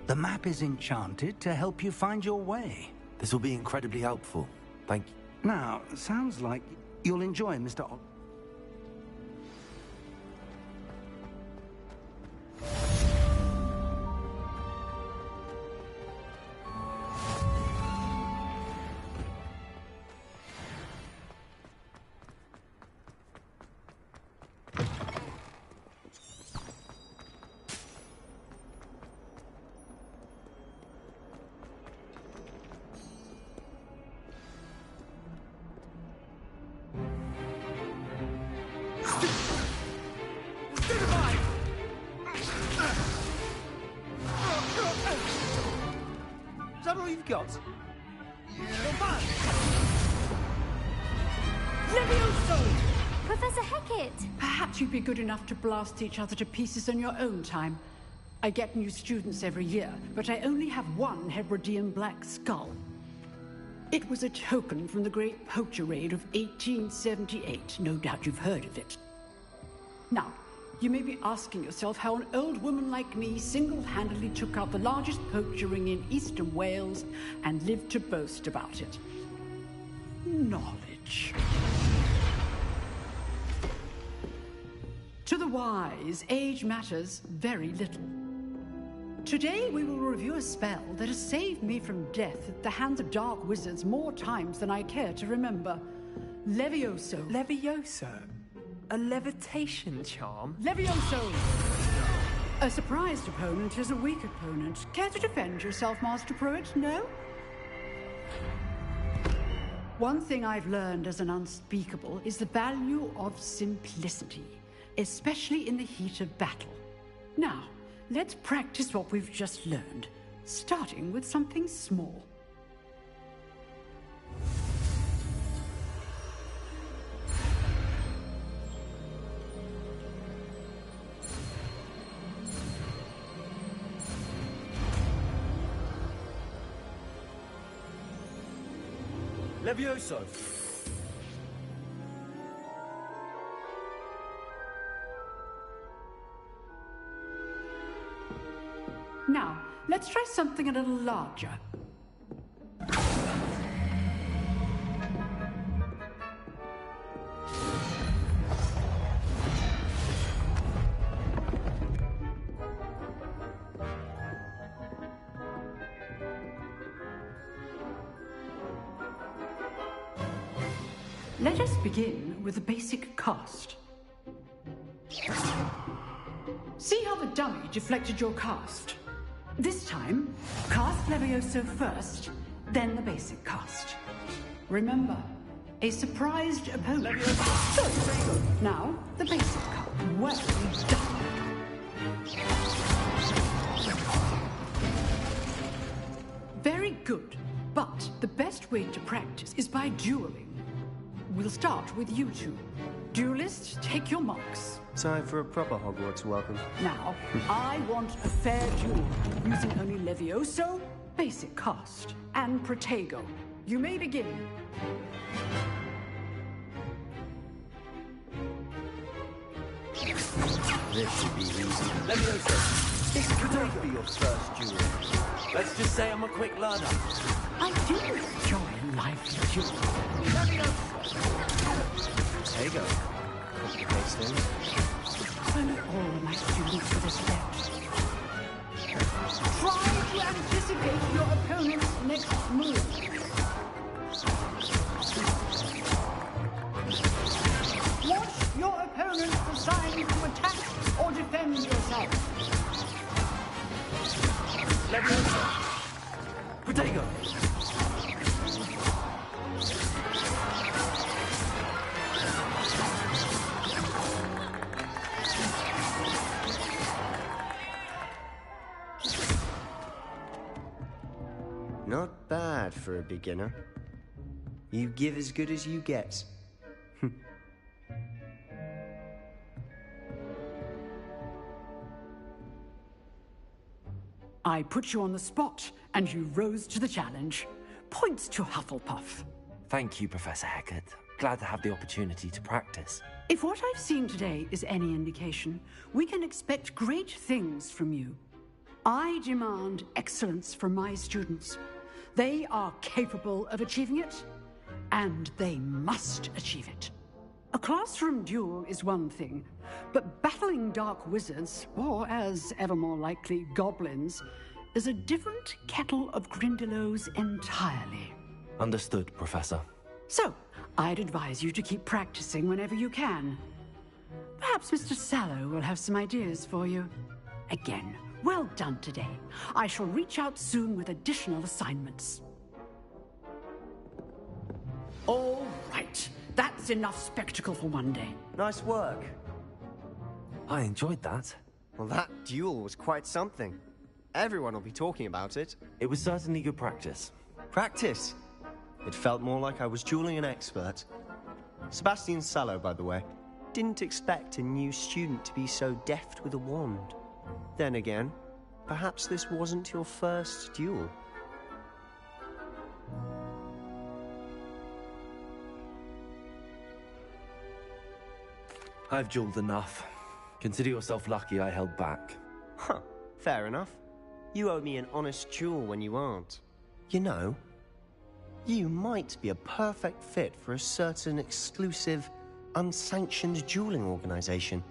The map is enchanted to help you find your way. This will be incredibly helpful. Thank you. Now, sounds like you'll enjoy Mr. Is that all you've got? Levioso! Professor Hecat! Perhaps you'd be good enough to blast each other to pieces on your own time. I get new students every year, but I only have one Hebridean black skull. It was a token from the Great Poacher Raid of 1878. No doubt you've heard of it. Now, you may be asking yourself how an old woman like me single-handedly took out the largest poacher ring in eastern Wales and lived to boast about it. Knowledge. To the wise, age matters very little. Today we will review a spell that has saved me from death at the hands of dark wizards more times than I care to remember. Levioso. Levioso? A levitation charm? Levioso! A surprised opponent is a weak opponent. Care to defend yourself, Master Pruitt? No? One thing I've learned as an unspeakable is the value of simplicity, especially in the heat of battle. Now, let's practice what we've just learned, starting with something small. Levioso! Now, let's try something a little larger. Let us begin with the basic cast. See how the dummy deflected your cast? This time, cast Levioso first, then the basic cast. Remember, a surprised opponent. Good. Now, the basic cast. Well done. Very good. But the best way to practice is by dueling. We'll start with you two. Duelists, take your marks. Time for a proper Hogwarts welcome. Now, I want a fair duel, using only Levioso, basic cast, and Protego. You may begin. This should be easy. Levioso, this could not be your first duel. Let's just say I'm a quick learner. I do enjoy lively duels. There you go. Complicates things. Only all of my students for this left. Try to anticipate your opponent's next move. Watch your opponent decide to attack or defend yourself. Levioso. Protego. Not bad for a beginner. You give as good as you get. I put you on the spot, and you rose to the challenge. Points to Hufflepuff. Thank you, Professor Hecat. Glad to have the opportunity to practice. If what I've seen today is any indication, we can expect great things from you. I demand excellence from my students. They are capable of achieving it, and they must achieve it. A classroom duel is one thing, but battling dark wizards, or as ever more likely, goblins, is a different kettle of Grindylows entirely. Understood, Professor. So, I'd advise you to keep practicing whenever you can. Perhaps Mr. Sallow will have some ideas for you. Again, well done today. I shall reach out soon with additional assignments. All right. That's enough spectacle for one day. Nice work. I enjoyed that. Well, that duel was quite something. Everyone will be talking about it. It was certainly good practice. Practice? It felt more like I was dueling an expert. Sebastian Sallow, by the way. Didn't expect a new student to be so deft with a wand. Then again, perhaps this wasn't your first duel. I've dueled enough. Consider yourself lucky I held back. Huh, fair enough. You owe me an honest duel when you aren't. You know, you might be a perfect fit for a certain exclusive, unsanctioned dueling organization.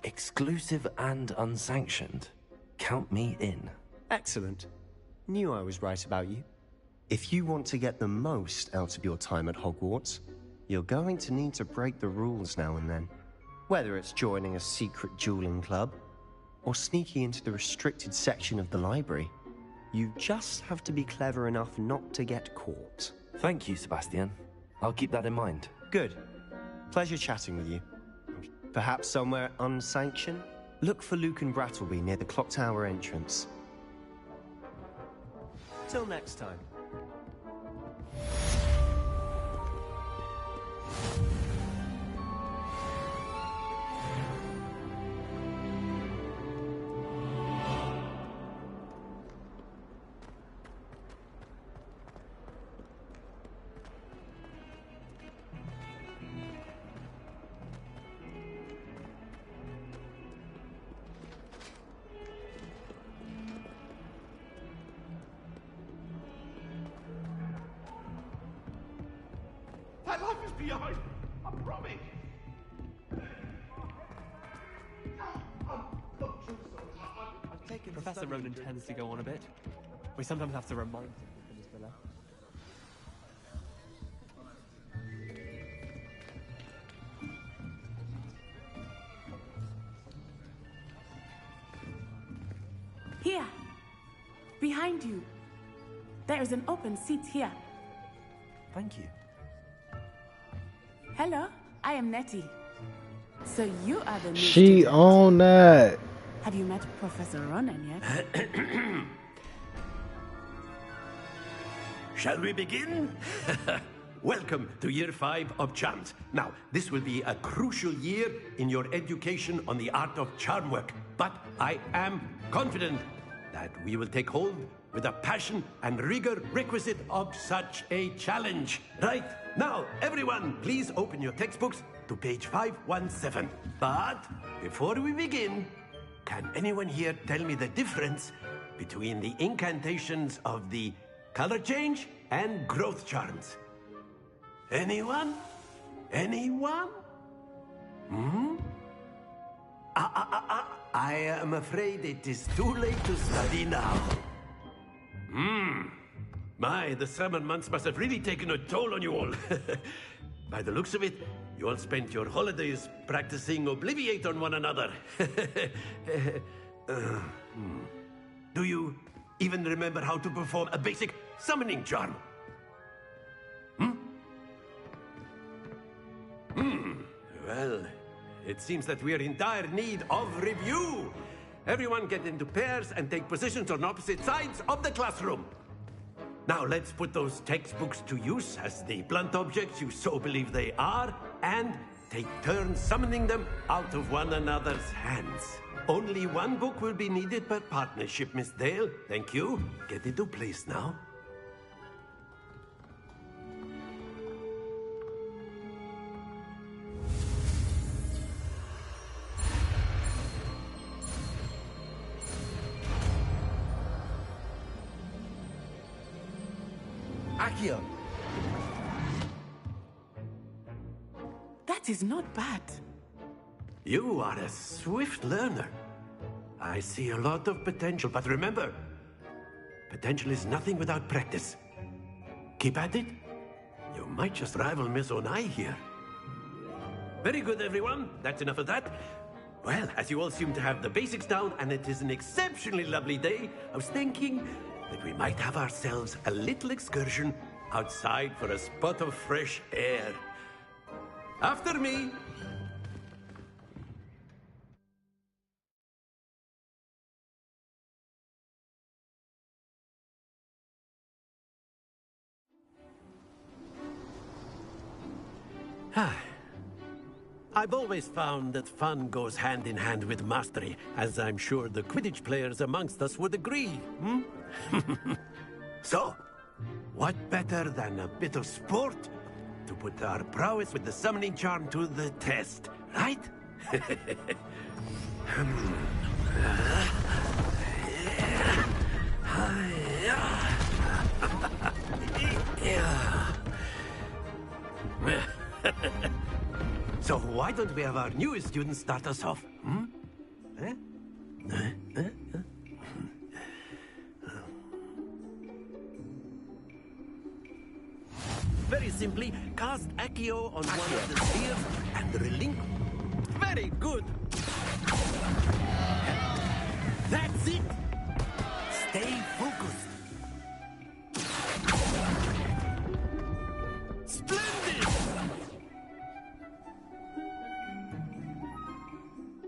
Exclusive and unsanctioned? Count me in. Excellent. Knew I was right about you. If you want to get the most out of your time at Hogwarts, you're going to need to break the rules now and then. Whether it's joining a secret dueling club, or sneaking into the restricted section of the library, you just have to be clever enough not to get caught. Thank you, Sebastian. I'll keep that in mind. Good. Pleasure chatting with you. Perhaps somewhere unsanctioned? Look for Luke and Brattleby near the clock tower entrance. Till next time. My life is behind. I promise. I've taken Professor Ronan tends to go on a bit. We sometimes have to remind him to finish below. Here. Behind you. There is an open seat here. Thank you. Hello, I am Nettie. So you are the new She student. on that. Have you met Professor Ronan yet? Shall we begin? Welcome to Year 5 of Charms. Now, this will be a crucial year in your education on the art of charm work, but I am confident that we will take hold with the passion and rigor requisite of such a challenge. Right, now, everyone, please open your textbooks to page 517. But before we begin, can anyone here tell me the difference between the incantations of the color change and growth charms? Anyone? Anyone? I am afraid it is too late to study now. My, the summer months must have really taken a toll on you all. By the looks of it, you all spent your holidays practicing Obliviate on one another. Do you even remember how to perform a basic summoning charm? Well, it seems that we are in dire need of review. Everyone get into pairs and take positions on opposite sides of the classroom. Now let's put those textbooks to use as the blunt objects you so believe they are, and take turns summoning them out of one another's hands. Only one book will be needed per partnership, Miss Dale. Thank you. Get into place now. Accio. That is not bad. You are a swift learner. I see a lot of potential, but remember, potential is nothing without practice. Keep at it. You might just rival Miss Onai here. Very good, everyone. That's enough of that. Well, as you all seem to have the basics down, and it is an exceptionally lovely day, I was thinking that we might have ourselves a little excursion outside for a spot of fresh air. After me. I've always found that fun goes hand in hand with mastery, as I'm sure the Quidditch players amongst us would agree, So, what better than a bit of sport to put our prowess with the summoning charm to the test, right? So why don't we have our newest student start us off? Very simply, cast Accio on one of the spheres and relinquish. Very good. That's it. Stay focused. Splendid.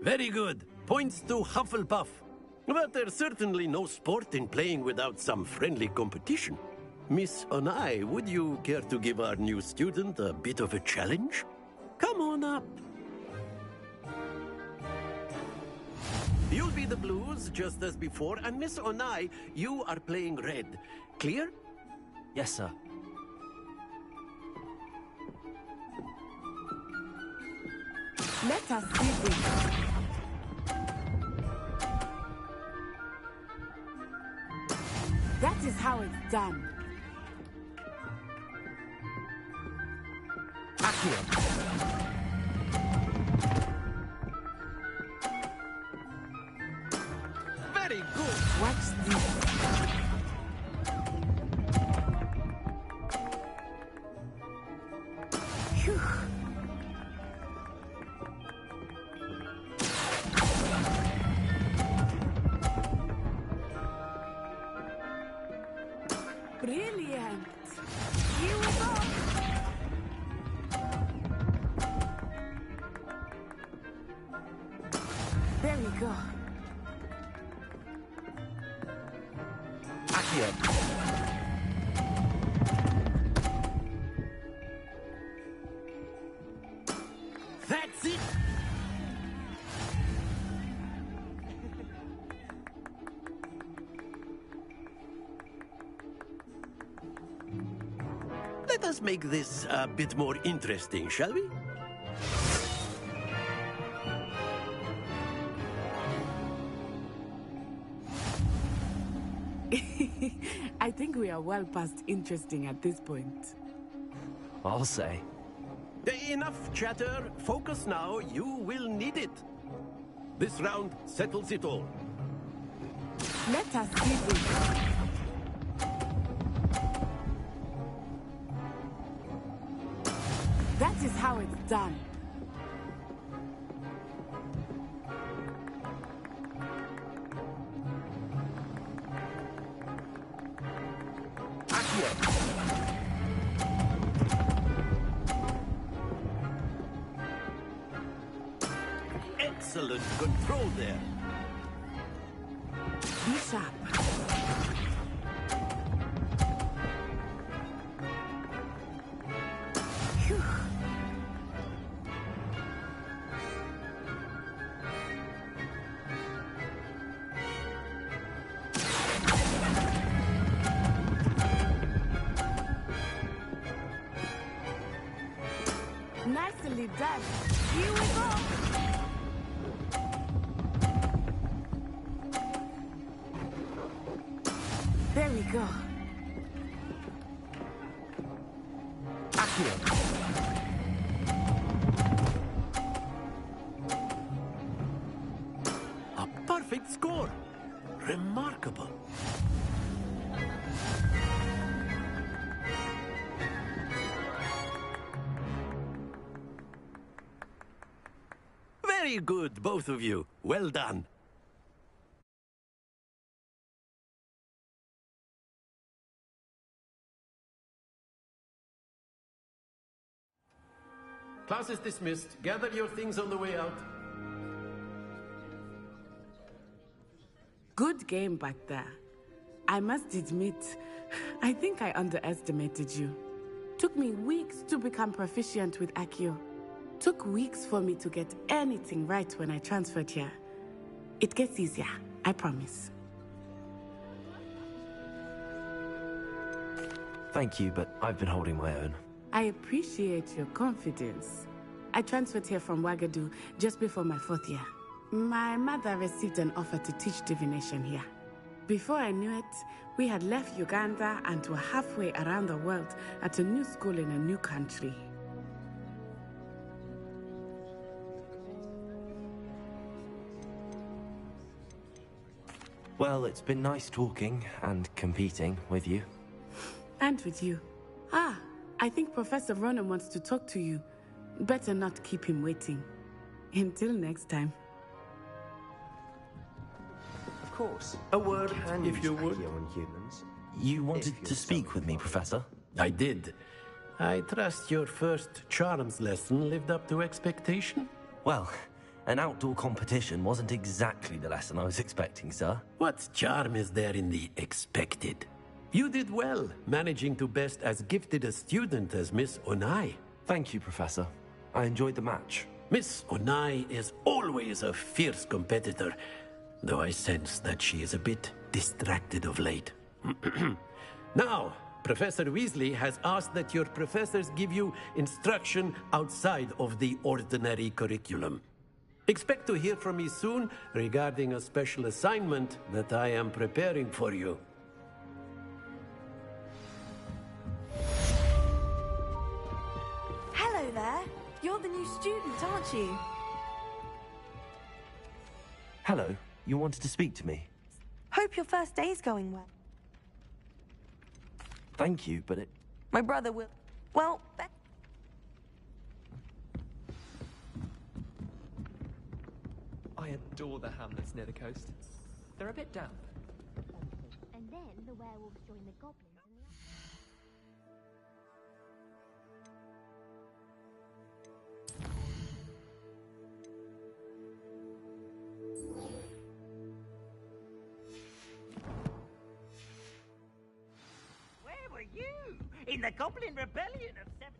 Very good. Points to Hufflepuff. But there's certainly no sport in playing without some friendly competition. Miss Onai, would you care to give our new student a bit of a challenge? Come on up. You'll be the blues, just as before, and Miss Onai, you are playing red. Clear? Yes, sir. Let us see this. That is how it's done. Very good. Watch this. Phew. Brilliant. Here we go. There we go. That's it. Let us make this a bit more interesting, shall we? I think we are well past interesting at this point. I'll say. Enough chatter. Focus now. You will need it. This round settles it all. Let us see this. That is how it's done. Excellent control there. sharp. Phew. Nicely done. Here we go. There we go. A perfect score. Remarkable. Very good, both of you. Well done. Class is dismissed. Gather your things on the way out. Good game back there. I must admit, I think I underestimated you. Took me weeks to become proficient with Accio. Took weeks for me to get anything right when I transferred here. It gets easier, I promise. Thank you, but I've been holding my own. I appreciate your confidence. I transferred here from Wagadu just before my 4th year. My mother received an offer to teach divination here. Before I knew it, we had left Uganda and were halfway around the world at a new school in a new country. Well, it's been nice talking and competing with you. And with you. Ah, I think Professor Ronan wants to talk to you. Better not keep him waiting. Until next time. Of course. A word, if you would. On humans. You wanted to speak with me, Professor? I did. I trust your first charms lesson lived up to expectation? Well, an outdoor competition wasn't exactly the lesson I was expecting, sir. What charm is there in the expected? You did well, managing to best as gifted a student as Miss Onai. Thank you, Professor. I enjoyed the match. Miss Onai is always a fierce competitor, though I sense that she is a bit distracted of late. Now, Professor Weasley has asked that your professors give you instruction outside of the ordinary curriculum. Expect to hear from me soon regarding a special assignment that I am preparing for you. Hello there. You're the new student, aren't you? Hello. You wanted to speak to me? Hope your first day's going well. Thank you, but it... My brother will... Well, I adore the hamlets near the coast. They're a bit damp. And then the werewolves join the goblins and the... Where were you? In the Goblin Rebellion of 17...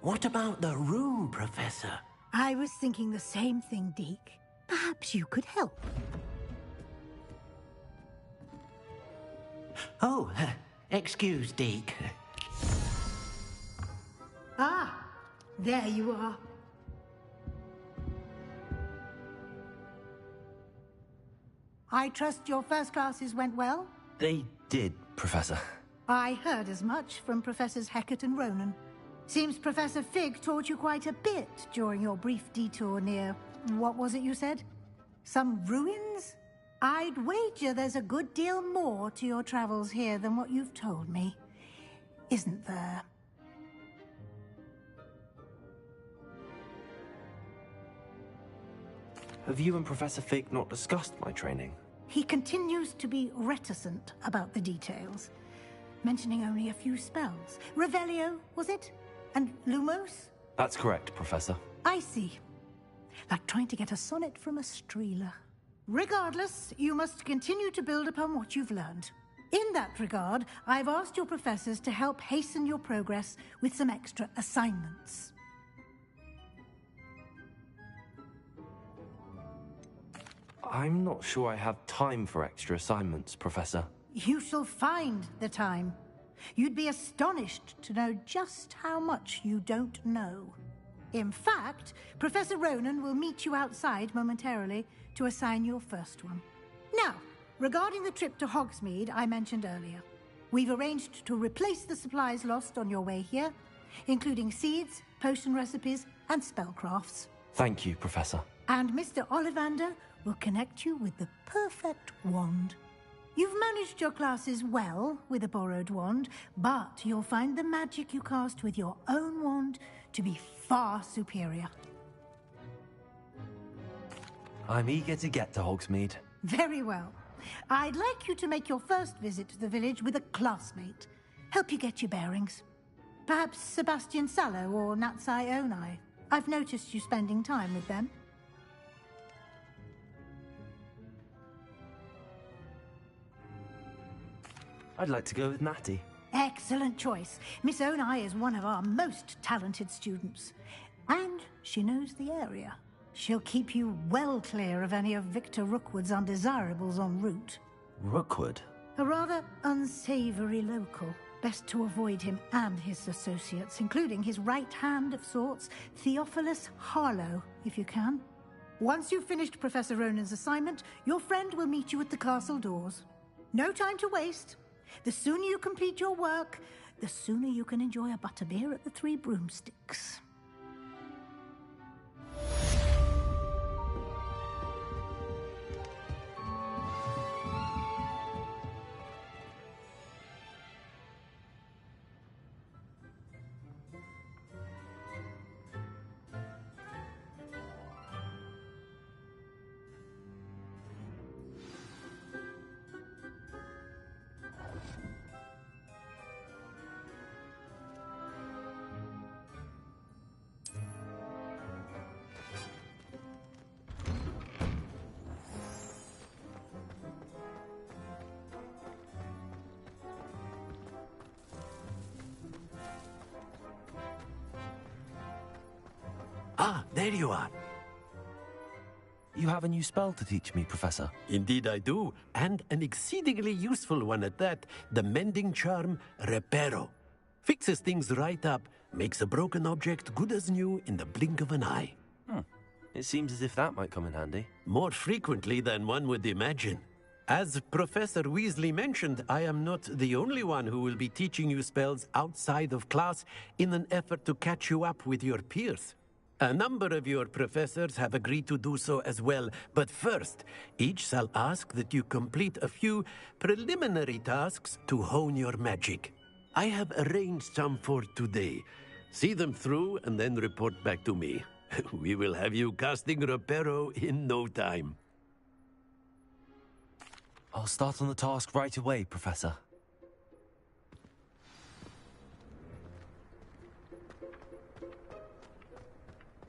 What about the room, Professor? I was thinking the same thing, Deke. Perhaps you could help. Oh, excuse, Deke. Ah, there you are. I trust your first classes went well? They did, Professor. I heard as much from Professors Hecat and Ronan. Seems Professor Fig taught you quite a bit during your brief detour near... what was it you said? Some ruins? I'd wager there's a good deal more to your travels here than what you've told me. Isn't there? Have you and Professor Fig not discussed my training? He continues to be reticent about the details, mentioning only a few spells. Revelio, was it? And Lumos? That's correct, Professor. I see. Like trying to get a sonnet from a streeler. Regardless, you must continue to build upon what you've learned. In that regard, I've asked your professors to help hasten your progress with some extra assignments. I'm not sure I have time for extra assignments, Professor. You shall find the time. You'd be astonished to know just how much you don't know. In fact, Professor Ronan will meet you outside momentarily to assign your first one. Now, regarding the trip to Hogsmeade I mentioned earlier, we've arranged to replace the supplies lost on your way here, including seeds, potion recipes, and spellcrafts. Thank you, Professor. And Mr. Ollivander will connect you with the perfect wand. You've managed your classes well with a borrowed wand, but you'll find the magic you cast with your own wand to be far superior. I'm eager to get to Hogsmeade. Very well. I'd like you to make your first visit to the village with a classmate. Help you get your bearings. Perhaps Sebastian Sallow or Natsai Onai. I've noticed you spending time with them. I'd like to go with Natty. Excellent choice. Miss Onai is one of our most talented students. And she knows the area. She'll keep you well clear of any of Victor Rookwood's undesirables en route. Rookwood? A rather unsavory local. Best to avoid him and his associates, including his right hand of sorts, Theophilus Harlow, if you can. Once you've finished Professor Ronan's assignment, your friend will meet you at the castle doors. No time to waste. The sooner you complete your work, the sooner you can enjoy a butterbeer at the Three Broomsticks. Ah, there you are. You have a new spell to teach me, Professor. Indeed I do, and an exceedingly useful one at that. The mending charm, Reparo. Fixes things right up, makes a broken object good as new in the blink of an eye. It seems as if that might come in handy. More frequently than one would imagine. As Professor Weasley mentioned, I am not the only one who will be teaching you spells outside of class in an effort to catch you up with your peers. A number of your professors have agreed to do so as well, but first, each shall ask that you complete a few preliminary tasks to hone your magic. I have arranged some for today. See them through and then report back to me. We will have you casting Reparo in no time. I'll start on the task right away, Professor.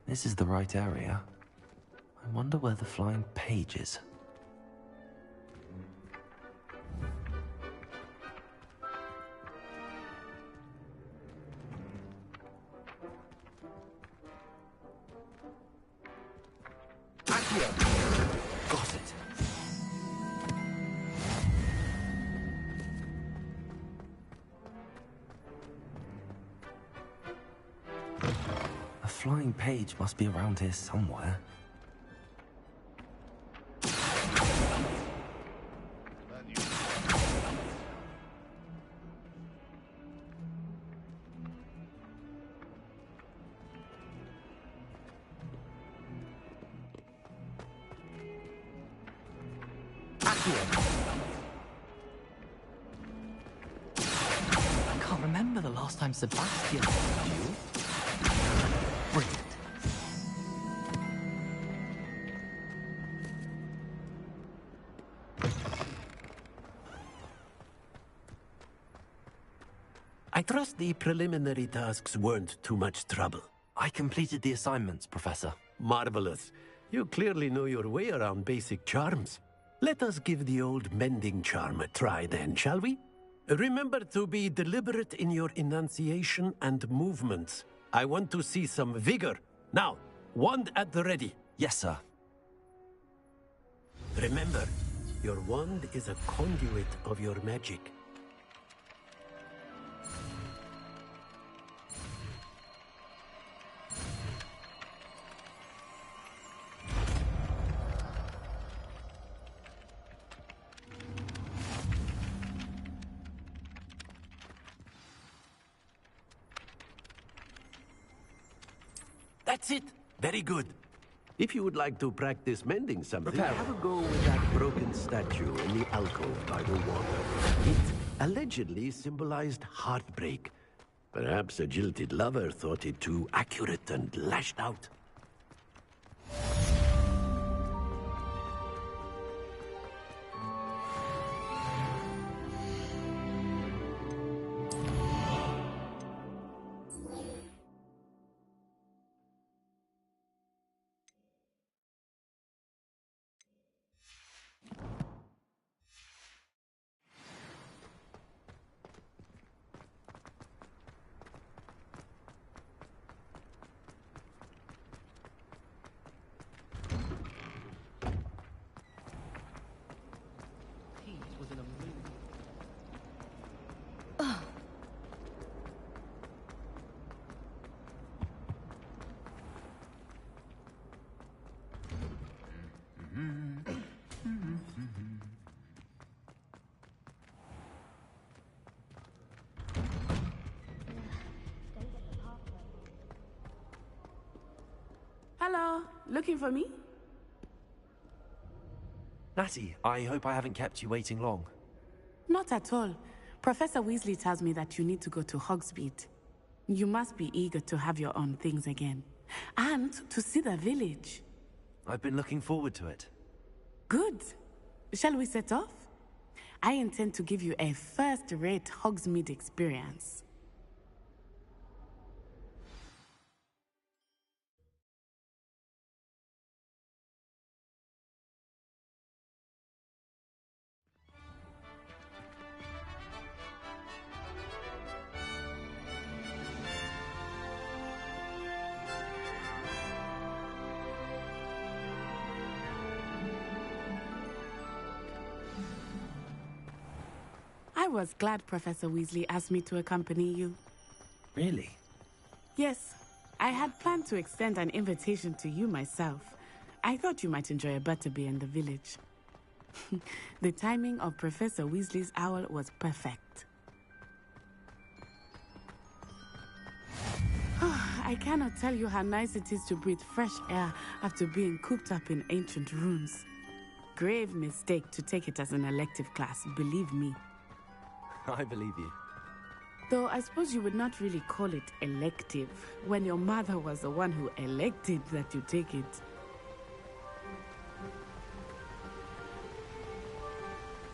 This is the right area. I wonder where the flying page is. Accio! Got it. A flying page must be around here somewhere. I can't remember the last time Sebastian found you. Brilliant. I trust the preliminary tasks weren't too much trouble. I completed the assignments, Professor. Marvelous. You clearly know your way around basic charms. Let us give the old mending charm a try then, shall we? Remember to be deliberate in your enunciation and movements. I want to see some vigor. Now, wand at the ready. Yes, sir. Remember, your wand is a conduit of your magic. That's it. Very good. If you would like to practice mending something, have a go with that broken statue in the alcove by the water. It allegedly symbolized heartbreak. Perhaps a jilted lover thought it too accurate and lashed out. Hello, looking for me? Natty, I hope I haven't kept you waiting long. Not at all. Professor Weasley tells me that you need to go to Hogsmeade. You must be eager to have your own things again. And to see the village. I've been looking forward to it. Good. Shall we set off? I intend to give you a first-rate Hogsmeade experience. I was glad Professor Weasley asked me to accompany you. Really? Yes. I had planned to extend an invitation to you myself. I thought you might enjoy a butterbeer in the village. The timing of Professor Weasley's owl was perfect. I cannot tell you how nice it is to breathe fresh air after being cooped up in ancient ruins. Grave mistake to take it as an elective class, believe me. I believe you. Though I suppose you would not really call it elective when your mother was the one who elected that you take it.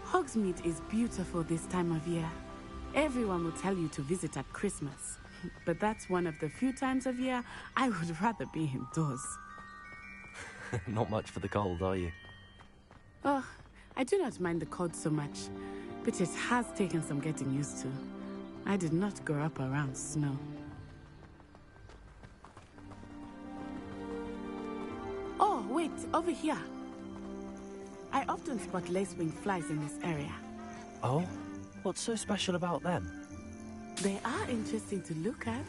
Hogsmeade is beautiful this time of year. Everyone will tell you to visit at Christmas. But that's one of the few times of year I would rather be indoors. Not much for the cold, are you? Oh, I do not mind the cold so much, but it has taken some getting used to. I did not grow up around snow. Oh, wait. Wait, over here. I often spot lacewing flies in this area. Oh? What's so special about them? They are interesting to look at,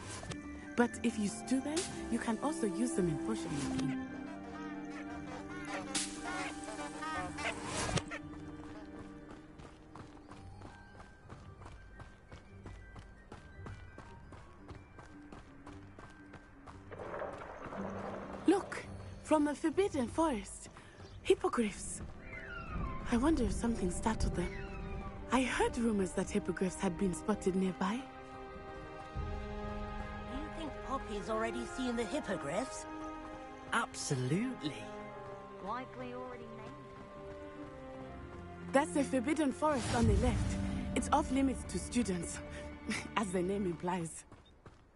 but if you stew them, you can also use them in potion making. Look, from the Forbidden Forest, hippogriffs. I wonder if something startled them. I heard rumors that hippogriffs had been spotted nearby. Do you think Poppy's already seen the hippogriffs? Absolutely. Likely already named. That's the Forbidden Forest on the left. It's off limits to students, as the name implies.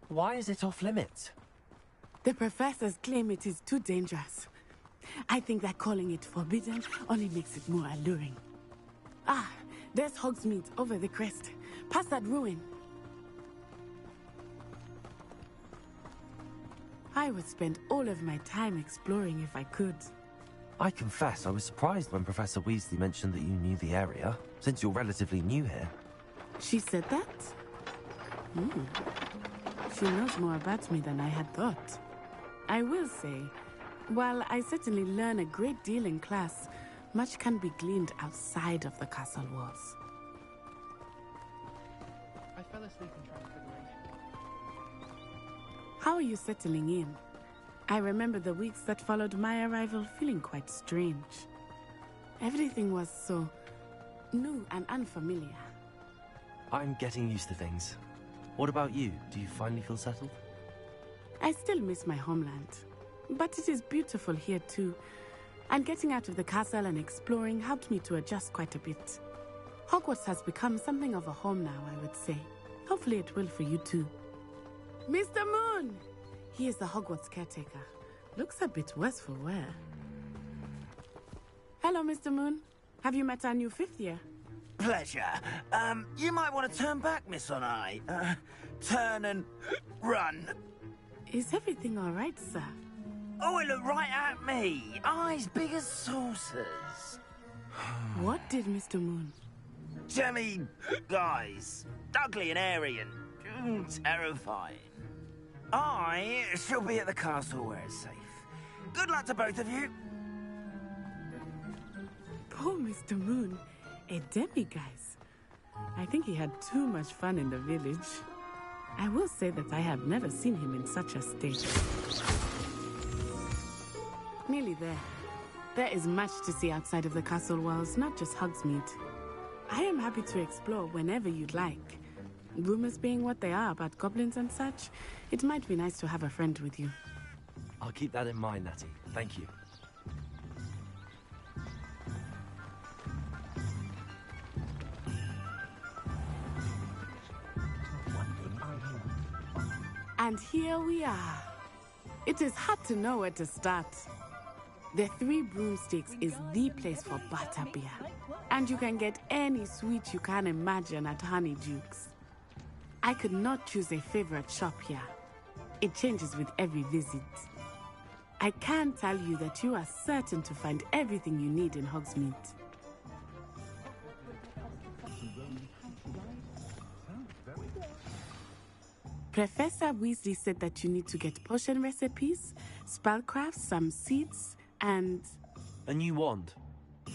Why is it off limits? The professors claim it is too dangerous. I think that calling it forbidden only makes it more alluring. Ah, there's Hogsmeade over the crest, past that ruin. I would spend all of my time exploring if I could. I confess I was surprised when Professor Weasley mentioned that you knew the area, since you're relatively new here. She said that? She knows more about me than I had thought. I will say, while I certainly learn a great deal in class, much can be gleaned outside of the castle walls. I fell asleep in Transfiguration. How are you settling in? I remember the weeks that followed my arrival feeling quite strange. Everything was so new and unfamiliar. I'm getting used to things. What about you? Do you finally feel settled? I still miss my homeland, but it is beautiful here too. And getting out of the castle and exploring helped me to adjust quite a bit. Hogwarts has become something of a home now, I would say. Hopefully it will for you too. Mr. Moon! He is the Hogwarts caretaker. Looks a bit worse for wear. Hello, Mr. Moon. Have you met our new fifth year? Pleasure. You might want to turn back, Miss Onai. Turn and run. Is everything all right, sir? Oh, it looked right at me. Eyes big as saucers. What did Mr. Moon? Jemmy guys. Ugly and airy and terrifying. I shall be at the castle where it's safe. Good luck to both of you. Poor Mr. Moon. A demiguise. I think he had too much fun in the village. I will say that I have never seen him in such a state. Nearly there. There is much to see outside of the castle walls, not just Hogsmeade. I am happy to explore whenever you'd like. Rumors being what they are about goblins and such, it might be nice to have a friend with you. I'll keep that in mind, Natty. Thank you. And here we are. It is hard to know where to start. The Three Broomsticks is the place for butterbeer. And you can get any sweet you can imagine at Honeydukes. I could not choose a favorite shop here. It changes with every visit. I can tell you that you are certain to find everything you need in Hogsmeade. Professor Weasley said that you need to get potion recipes, spellcrafts, some seeds, and... A new wand?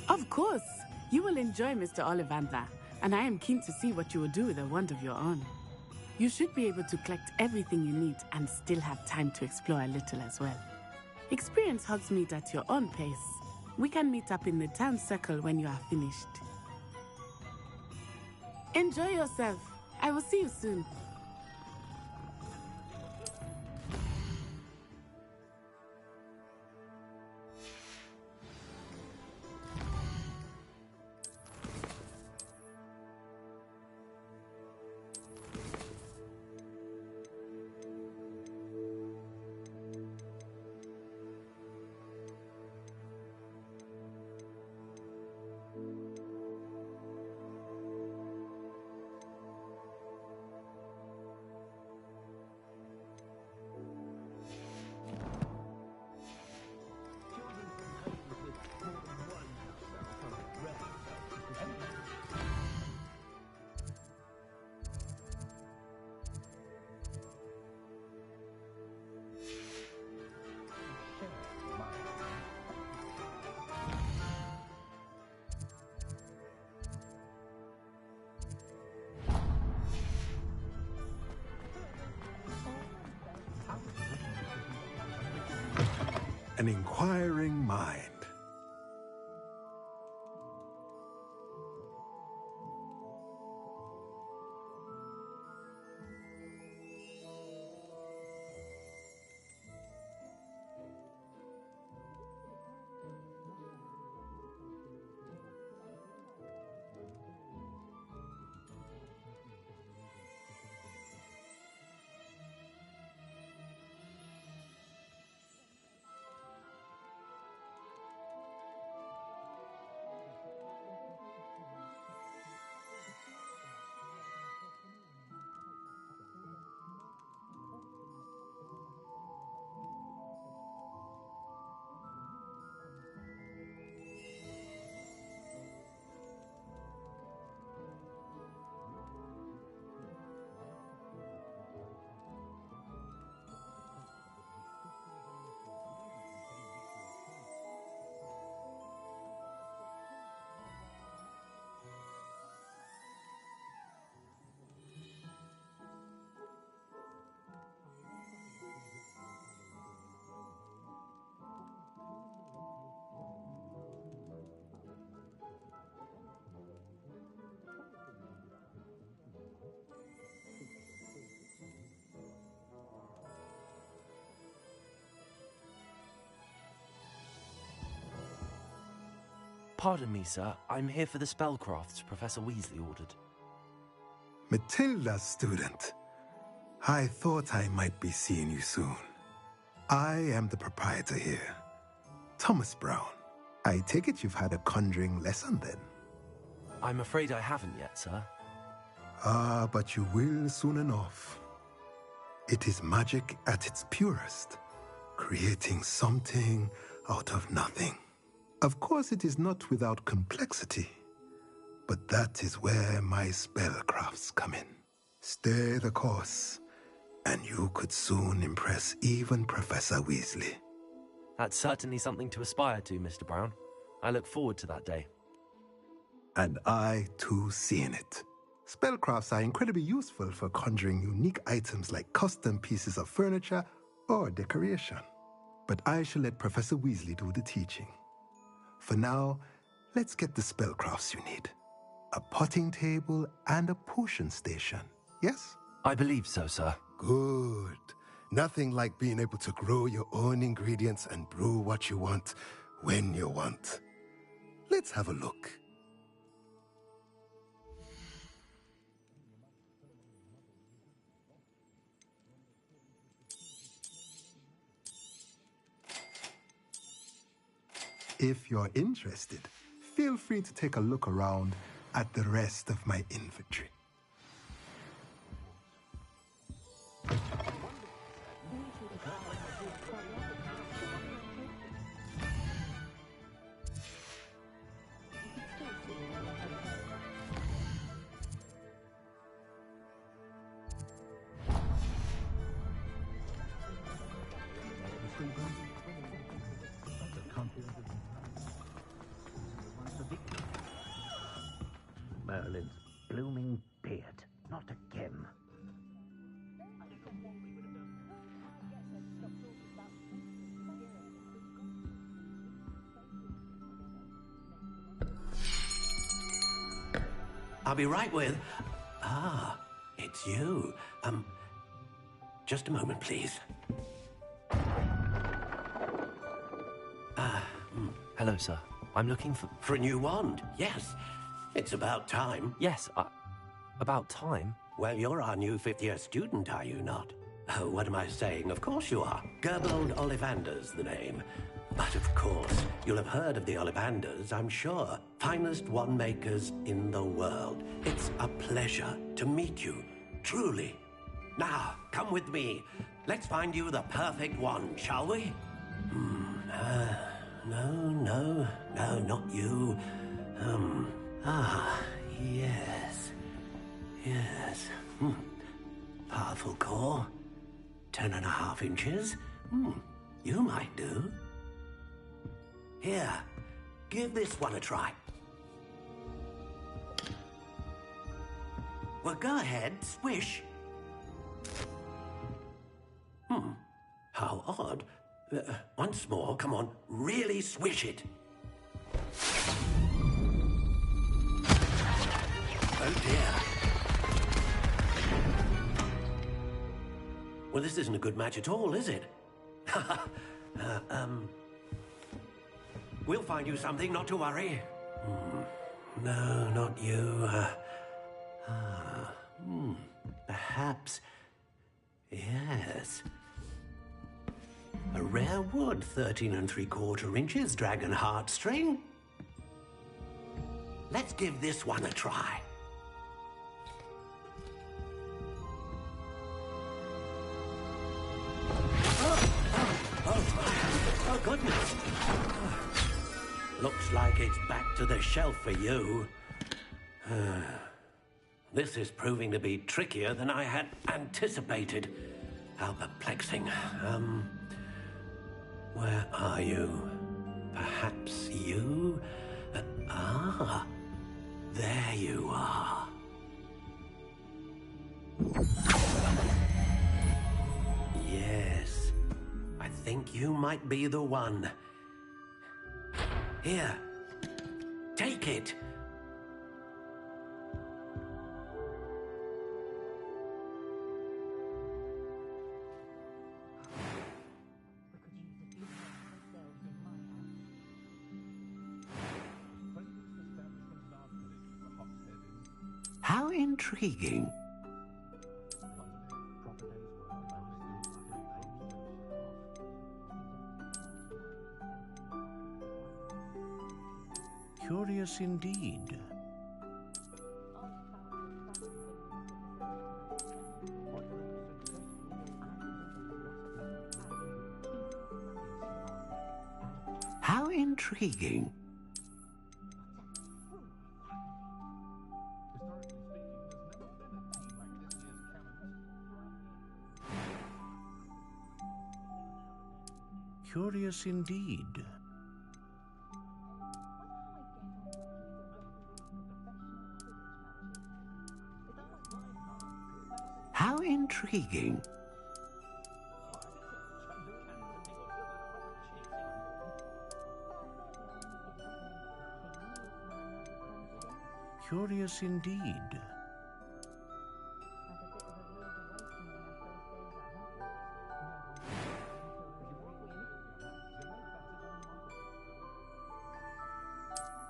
Of course! You will enjoy Mr. Ollivander, and I am keen to see what you will do with a wand of your own. You should be able to collect everything you need and still have time to explore a little as well. Experience Hogsmeade at your own pace. We can meet up in the town circle when you are finished. Enjoy yourself. I will see you soon. an inquiring mind. Pardon me, sir. I'm here for the spellcrafts Professor Weasley ordered. Matilda's student. I thought I might be seeing you soon. I am the proprietor here, Thomas Brown. I take it you've had a conjuring lesson then? I'm afraid I haven't yet, sir. Ah, but you will soon enough. It is magic at its purest, creating something out of nothing. Of course, it is not without complexity, but that is where my spellcrafts come in. Stay the course, and you could soon impress even Professor Weasley. That's certainly something to aspire to, Mr. Brown. I look forward to that day. And I, too, see in it. Spellcrafts are incredibly useful for conjuring unique items like custom pieces of furniture or decoration. But I shall let Professor Weasley do the teaching. For now, let's get the spellcrafts you need. A potting table and a potion station, yes? I believe so, sir. Good. Nothing like being able to grow your own ingredients and brew what you want when you want. Let's have a look. If you're interested, feel free to take a look around at the rest of my inventory. Merlin's blooming beard. Not again. I'll be right with... Ah, it's you. Just a moment, please. Hello, sir. I'm looking for... For a new wand, yes. It's about time. Yes, about time? Well, you're our new fifth-year student, are you not? Oh, what am I saying? Of course you are. Gerbold Ollivander's the name. But of course, you'll have heard of the Ollivanders, I'm sure. Finest wand makers in the world. It's a pleasure to meet you, truly. Now, come with me. Let's find you the perfect wand, shall we? No, not you. Yes. Powerful core. 10.5 inches. You might do. Here, give this one a try. Well, go ahead, swish. How odd. Once more, come on, really swish it. Oh dear. Well, this isn't a good match at all, is it? We'll find you something, not to worry. No, not you. Perhaps... Yes. A rare wood, 13 3/4 inches, dragon heartstring. Let's give this one a try. Oh, goodness. Looks like it's back to the shelf for you. This is proving to be trickier than I had anticipated. How perplexing. Where are you? Perhaps you? There you are. Yes, I think you might be the one. Here, take it. How intriguing. Curious indeed. How intriguing. Curious indeed. How intriguing. Curious indeed.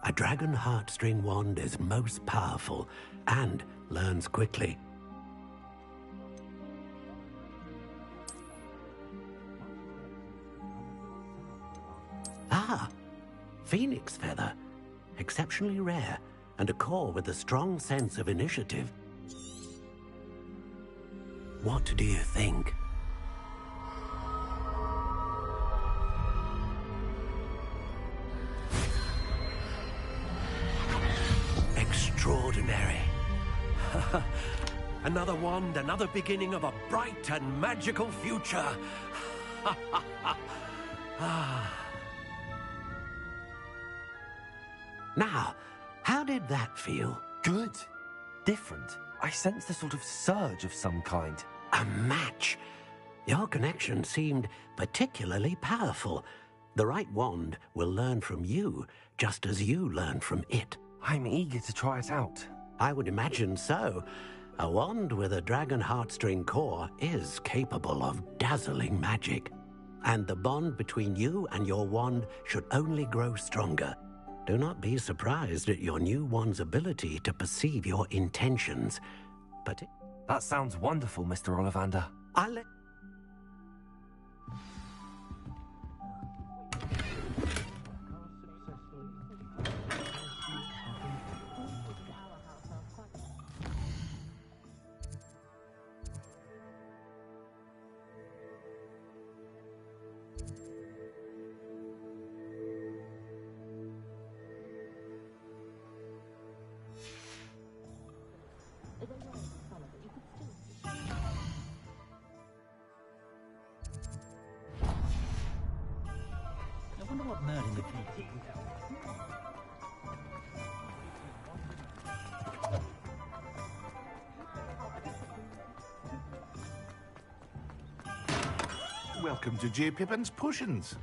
A dragon heartstring wand is most powerful and learns quickly. Ah, phoenix feather. Exceptionally rare, and a core with a strong sense of initiative. What do you think? Extraordinary. Another wand, another beginning of a bright and magical future. Now, how did that feel? Good. Different. I sensed a sort of surge of some kind. A match. Your connection seemed particularly powerful. The right wand will learn from you, just as you learn from it. I'm eager to try it out. I would imagine so. A wand with a dragon heartstring core is capable of dazzling magic. And the bond between you and your wand should only grow stronger. Do not be surprised at your new wand's ability to perceive your intentions. But that sounds wonderful, Mr. Ollivander. I'll let... I wonder what Merlin would think. welcome to J. Pippin's Potions.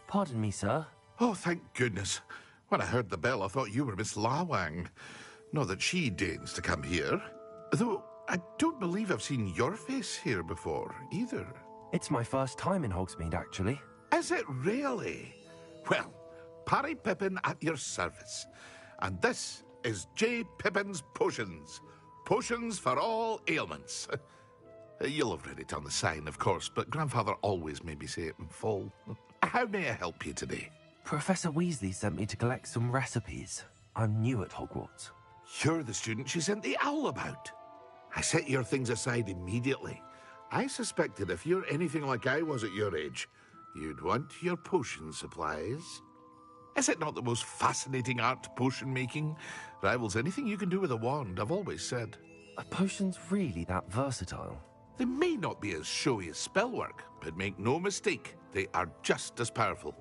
Pardon me, sir. Oh, thank goodness. When I heard the bell, I thought you were Miss Lawang. Not that she deigns to come here. Though, I don't believe I've seen your face here before, either. It's my first time in Hogsmeade, actually. Is it really? Well, Parry Pippin at your service. And this is J. Pippin's Potions. Potions for all ailments. You'll have read it on the sign, of course, but Grandfather always made me say it in full. How may I help you today? Professor Weasley sent me to collect some recipes. I'm new at Hogwarts. You're the student she sent the owl about. I set your things aside immediately. I suspected if you're anything like I was at your age, you'd want your potion supplies. Is it not the most fascinating art, potion making? Rivals anything you can do with a wand, I've always said. Are potions really that versatile? They may not be as showy as spellwork, but make no mistake, they are just as powerful.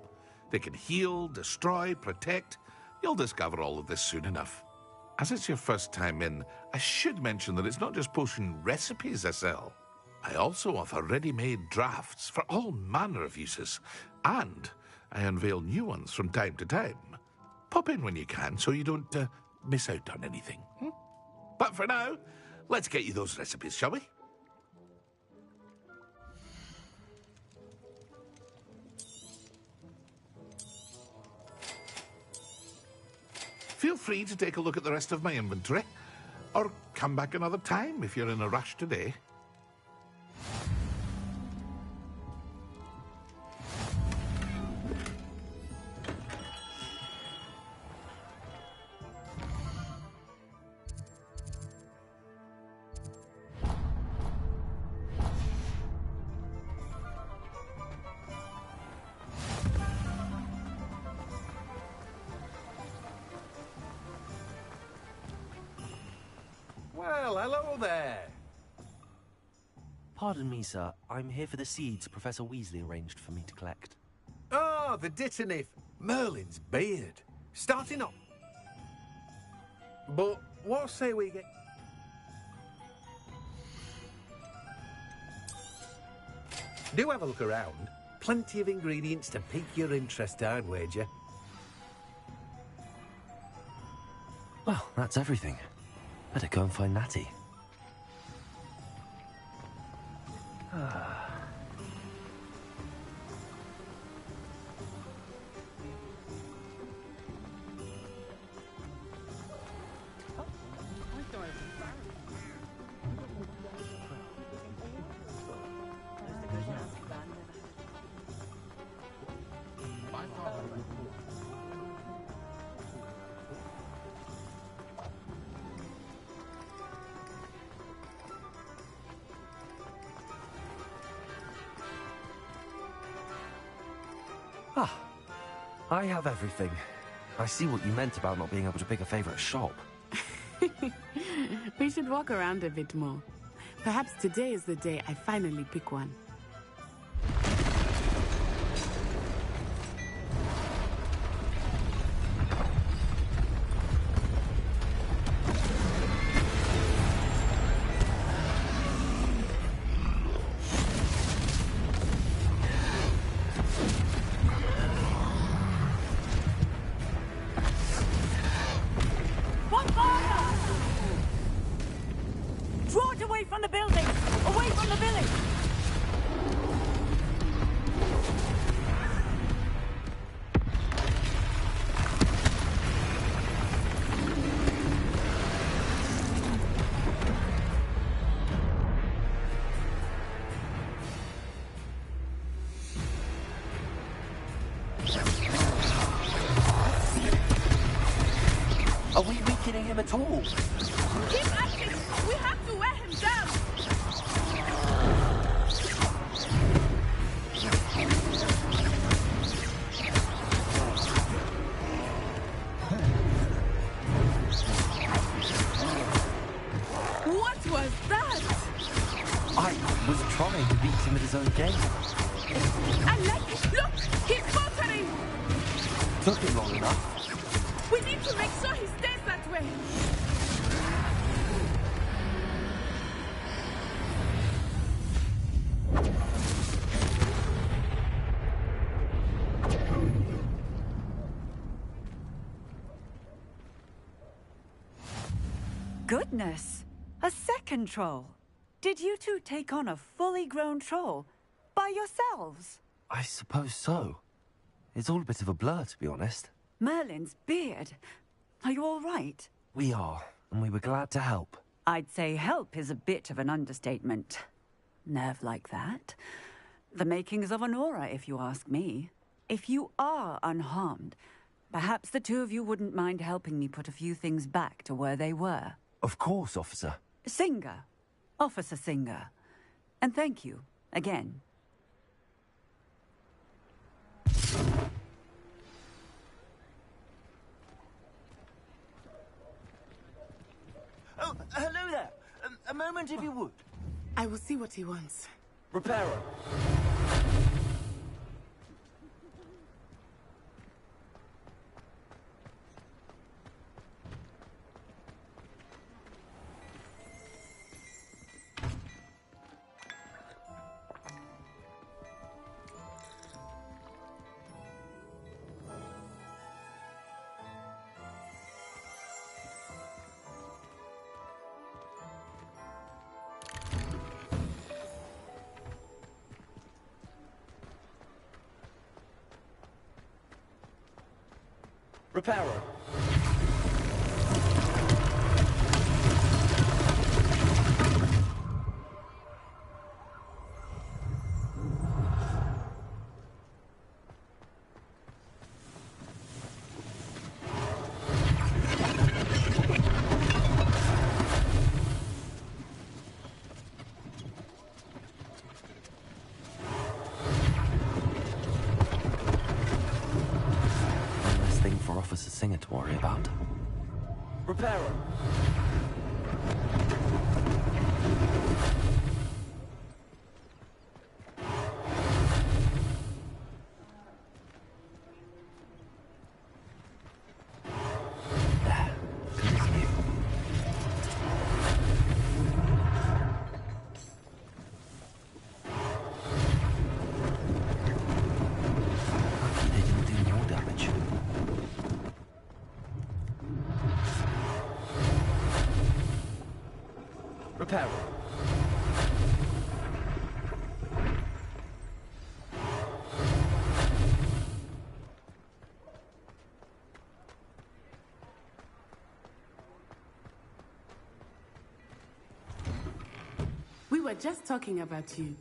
They can heal, destroy, protect. You'll discover all of this soon enough. As it's your first time in, I should mention that it's not just potion recipes I sell. I also offer ready-made drafts for all manner of uses, and I unveil new ones from time to time. Pop in when you can so you don't miss out on anything. But for now, let's get you those recipes, shall we? Feel free to take a look at the rest of my inventory, or come back another time if you're in a rush today. Well, hello there. Pardon me, sir. I'm here for the seeds Professor Weasley arranged for me to collect. Oh, the Ditternif. Merlin's beard. Starting up. But what say we get... Do have a look around. Plenty of ingredients to pique your interest, I'd wager. Well, that's everything. Better go and find Natty. I have everything. I see what you meant about not being able to pick a favorite shop. We should walk around a bit more. Perhaps today is the day I finally pick one. Are we weakening him at all? Keep at it! We have to wear him down! What was that? I was trying to beat him at his own game. I like it! Look! He's faltering! Took him long enough. We need to make sure he stays that way! goodness! A second troll! Did you two take on a fully grown troll? By yourselves? I suppose so. It's all a bit of a blur, to be honest. Merlin's beard. Are you all right? We are, and we were glad to help. I'd say help is a bit of an understatement. Nerve like that. The makings of an aura, if you ask me. If you are unharmed, perhaps the two of you wouldn't mind helping me put a few things back to where they were. Of course, officer. Singer. Officer Singer. And thank you, again. Oh, hello there. A moment, if you would. I will see what he wants. Reparo. Reparo. Officer Singer to worry about. Reparo. Reparo. We were just talking about you.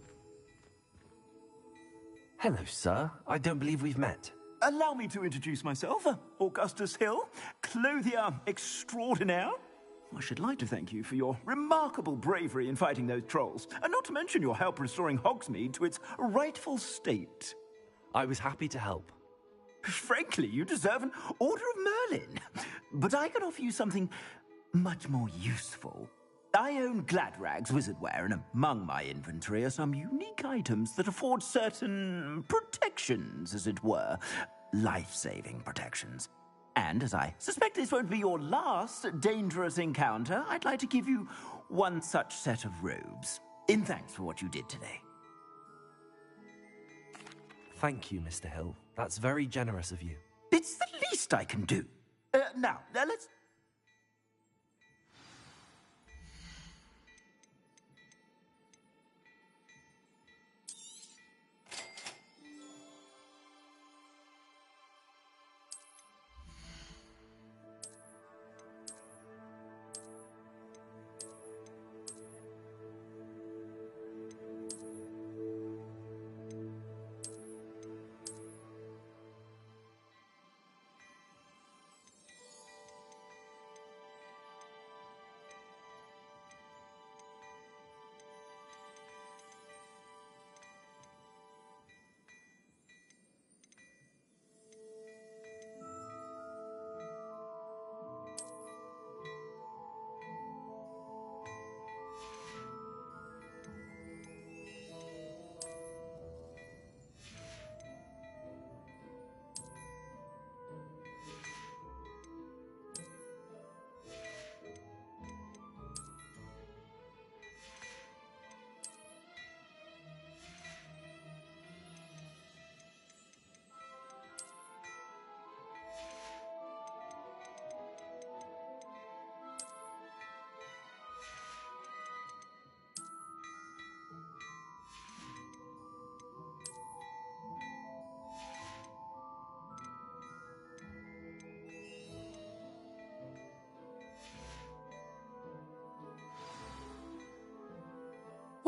Hello, sir. I don't believe we've met. Allow me to introduce myself. Augustus Hill, clothier extraordinaire. I should like to thank you for your remarkable bravery in fighting those trolls, and not to mention your help restoring Hogsmeade to its rightful state. I was happy to help. Frankly, you deserve an Order of Merlin. But I can offer you something much more useful. I own Gladrag's wizardware, and among my inventory are some unique items that afford certain protections, as it were. Life-saving protections. And as I suspect this won't be your last dangerous encounter, I'd like to give you one such set of robes, in thanks for what you did today. Thank you, Mr. Hill. That's very generous of you. It's the least I can do. Now, let's...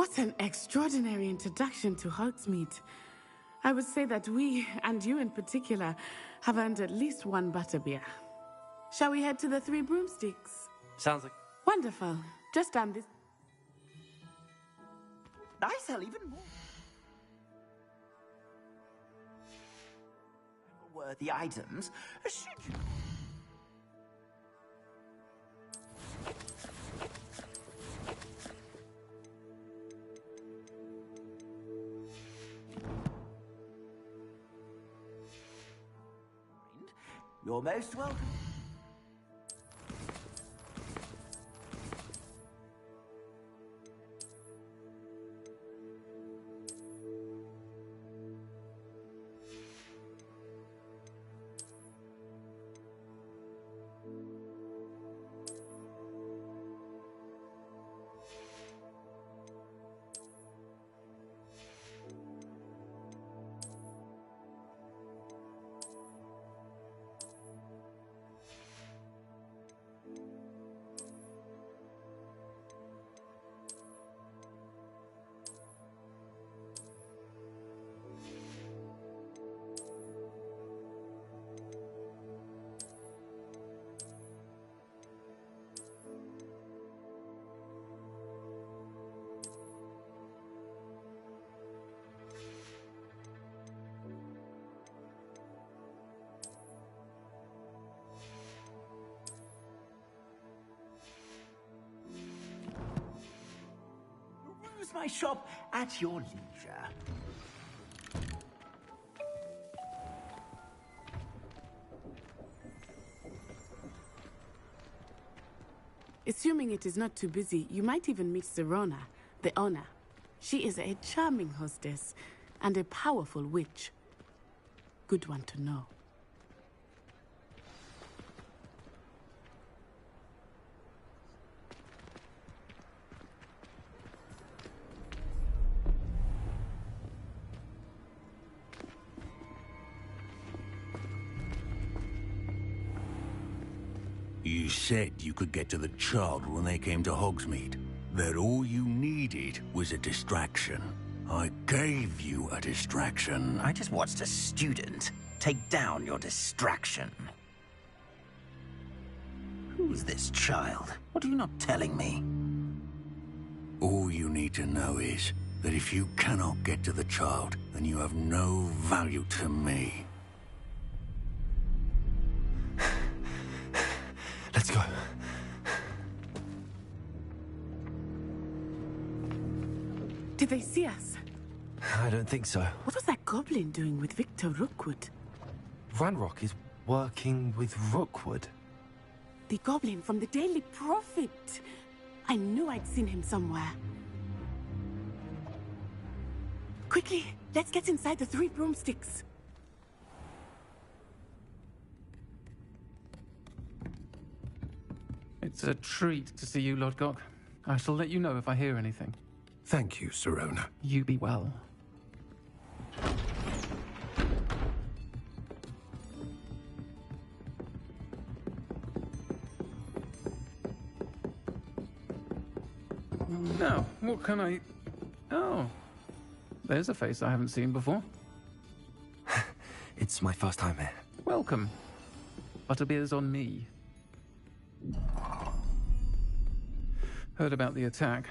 What an extraordinary introduction to Hogsmeade. I would say that we, and you in particular, have earned at least one butterbeer. Shall we head to the Three Broomsticks? Sounds like... Wonderful. Just down this... I sell even more. Worthy items. Should you... You're most welcome. Use my shop at your leisure. Assuming it is not too busy, you might even meet Serona, the owner. She is a charming hostess and a powerful witch. Good one to know. You said you could get to the child when they came to Hogsmeade. That all you needed was a distraction. I gave you a distraction. I just watched a student take down your distraction. Who's this child? What are you not telling me? All you need to know is that if you cannot get to the child, then you have no value to me. Let's go. Did they see us? I don't think so. What was that goblin doing with Victor Rookwood? Ranrock is working with Rookwood. The goblin from the Daily Prophet. I knew I'd seen him somewhere. Quickly, let's get inside the Three Broomsticks. It's a treat to see you, Lodgok. I shall let you know if I hear anything. Thank you, Serona. You be well. Now, what can I... Oh, there's a face I haven't seen before. It's my first time here. Welcome. Butterbeer's on me. Heard about the attack.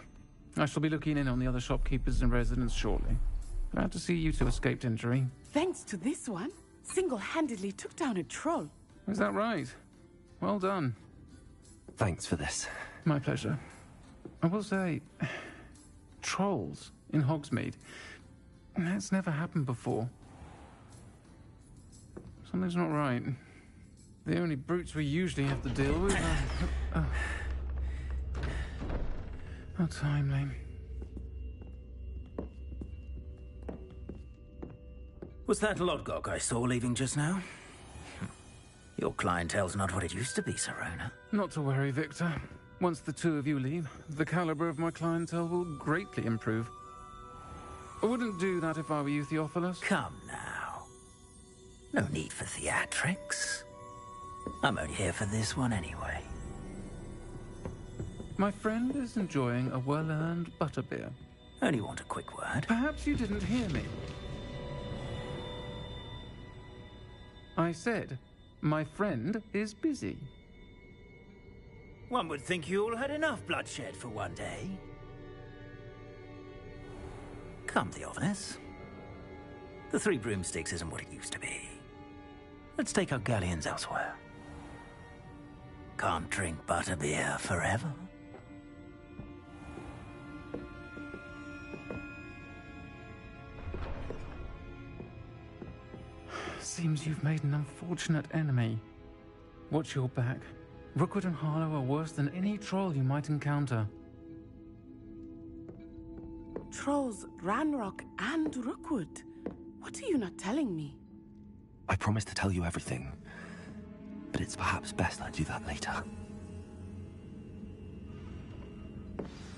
I shall be looking in on the other shopkeepers and residents shortly. Glad to see you two escaped injury. Thanks to this one, single-handedly took down a troll. Is that right? Well done. Thanks for this. My pleasure. I will say, trolls in Hogsmeade. That's never happened before. Something's not right. The only brutes we usually have to deal with are... How timely. Was that Lodgok I saw leaving just now? Your clientele's not what it used to be, Serona. Not to worry, Victor. Once the two of you leave, the caliber of my clientele will greatly improve. I wouldn't do that if I were you, Theophilus. Come now. No need for theatrics. I'm only here for this one anyway. My friend is enjoying a well-earned butterbeer. Only want a quick word. Perhaps you didn't hear me. I said, my friend is busy. One would think you all had enough bloodshed for one day. Come, Theophilus. The Three Broomsticks isn't what it used to be. Let's take our galleons elsewhere. Can't drink butterbeer forever. Seems you've made an unfortunate enemy. Watch your back. Rookwood and Harlow are worse than any troll you might encounter. Trolls, Ranrock, and Rookwood. What are you not telling me? I promised to tell you everything, but it's perhaps best I do that later.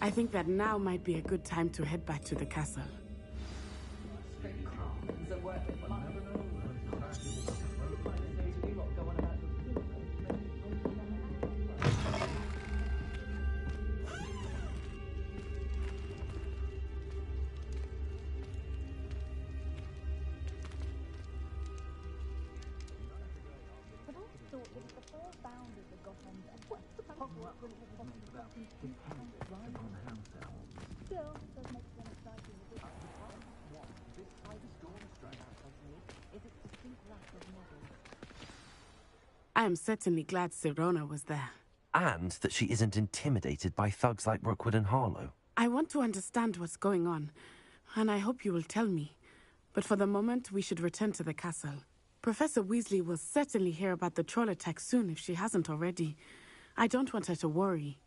I think that now might be a good time to head back to the castle. I am certainly glad Sirona was there. And that she isn't intimidated by thugs like Rookwood and Harlow. I want to understand what's going on, and I hope you will tell me. But for the moment, we should return to the castle. Professor Weasley will certainly hear about the troll attack soon if she hasn't already. I don't want her to worry.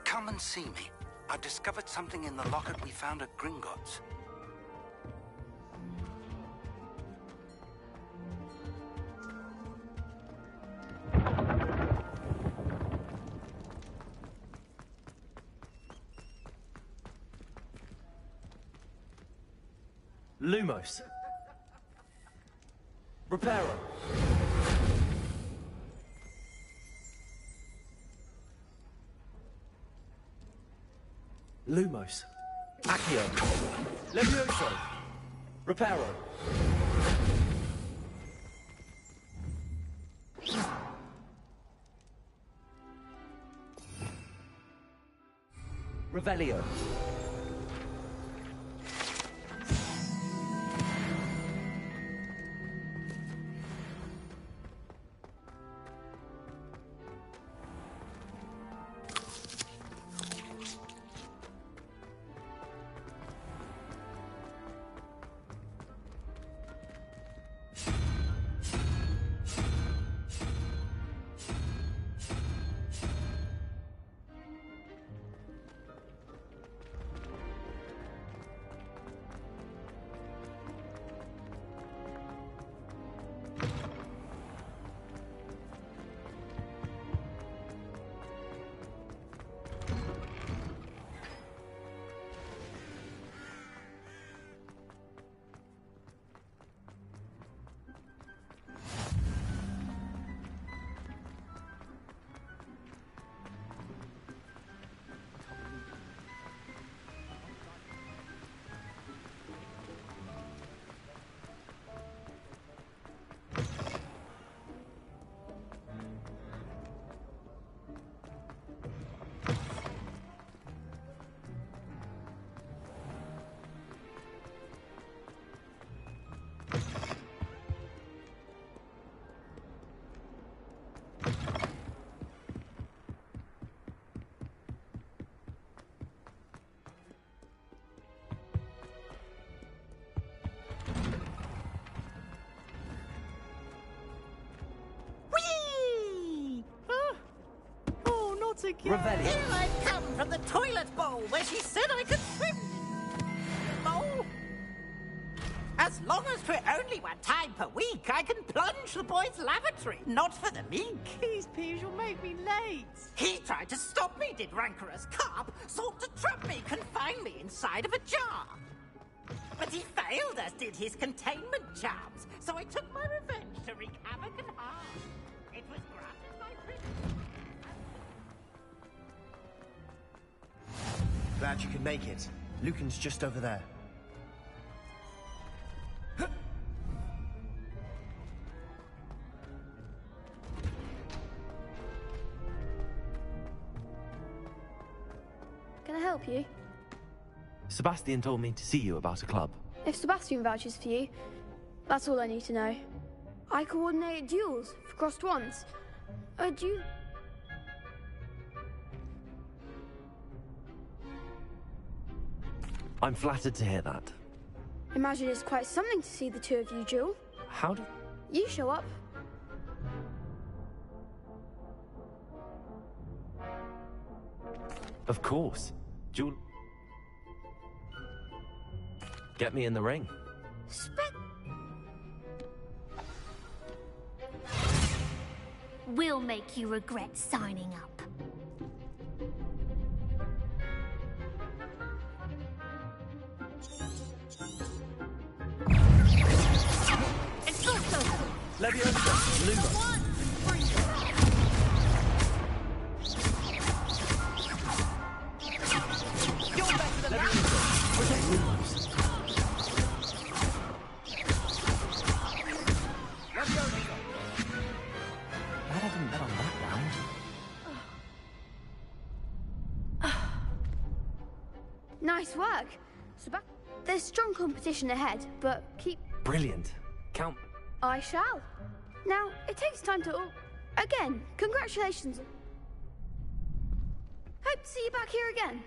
Come and see me. I've discovered something in the locket we found at Gringotts. Lumos. Reparo. Lumos. Accio. Levioso. Reparo. Revelio. Here I've come from the toilet bowl where she said I could swim. Bowl. As long as for only 1 time per week, I can plunge the boys' lavatory, not for the mink. Please, Piers, you'll make me late. He tried to stop me, did rancorous carp, sought to trap me, confine me inside of a jar. But he failed, as did his containment charms, so I took my revenge to wreak havoc and harm. It was granted my privilege. Glad you could make it. Lucan's just over there. Can I help you? Sebastian told me to see you about a club. If Sebastian vouches for you, that's all I need to know. I coordinate duels for crossed ones. Do you... I'm flattered to hear that. Imagine it's quite something to see the two of you duel. How do... You show up. Of course. Duel... Get me in the ring. We'll make you regret signing up. Leviosa, Luma. You're better than that. Protect Lumos. Glad I didn't bet on that round. Nice work. There's strong competition ahead, but keep... Brilliant. Count... I shall. Now, it takes time to... Again, congratulations. Hope to see you back here again.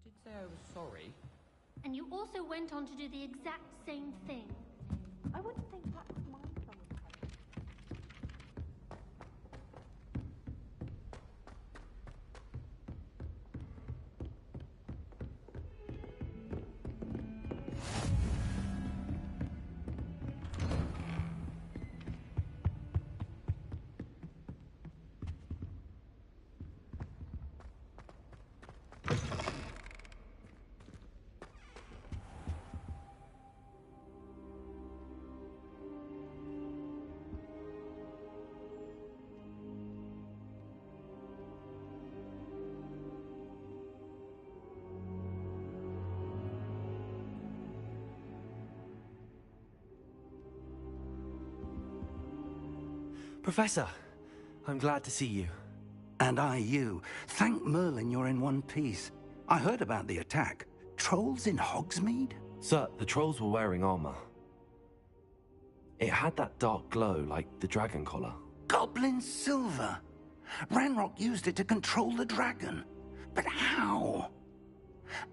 did say I was sorry. And you also went on to do the exact same thing. I wouldn't think that would mind someone. Professor, I'm glad to see you. And I you. Thank Merlin you're in one piece. I heard about the attack. Trolls in Hogsmeade? Sir, the trolls were wearing armor. It had that dark glow like the dragon collar. Goblin silver. Ranrock used it to control the dragon. But how?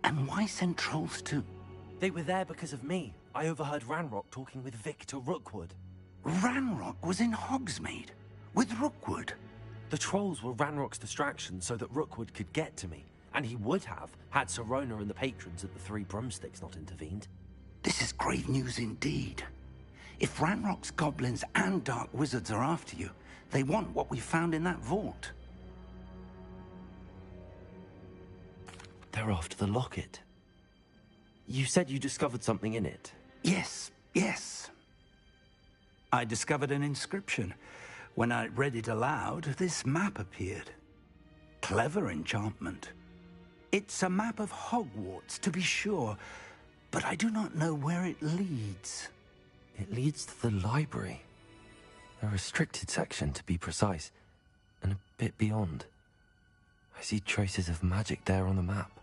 And why send trolls to... They were there because of me. I overheard Ranrock talking with Victor Rookwood. Ranrock was in Hogsmeade with Rookwood. The trolls were Ranrock's distraction so that Rookwood could get to me. And he would have, had Sirona and the patrons at the Three Broomsticks not intervened. This is grave news indeed. If Ranrock's goblins and dark wizards are after you, they want what we found in that vault. They're after the locket. You said you discovered something in it. Yes. I discovered an inscription. When I read it aloud, this map appeared. Clever enchantment. It's a map of Hogwarts, to be sure, but I do not know where it leads. It leads to the library. A restricted section, to be precise, and a bit beyond. I see traces of magic there on the map.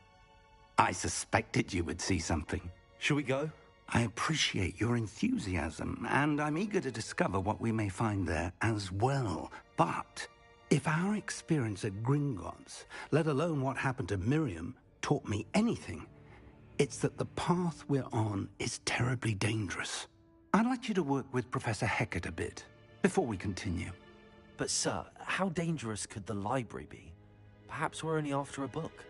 I suspected you would see something. Shall we go? I appreciate your enthusiasm, and I'm eager to discover what we may find there as well. But if our experience at Gringotts, let alone what happened to Miriam, taught me anything, it's that the path we're on is terribly dangerous. I'd like you to work with Professor Hecat a bit, before we continue. But sir, how dangerous could the library be? Perhaps we're only after a book.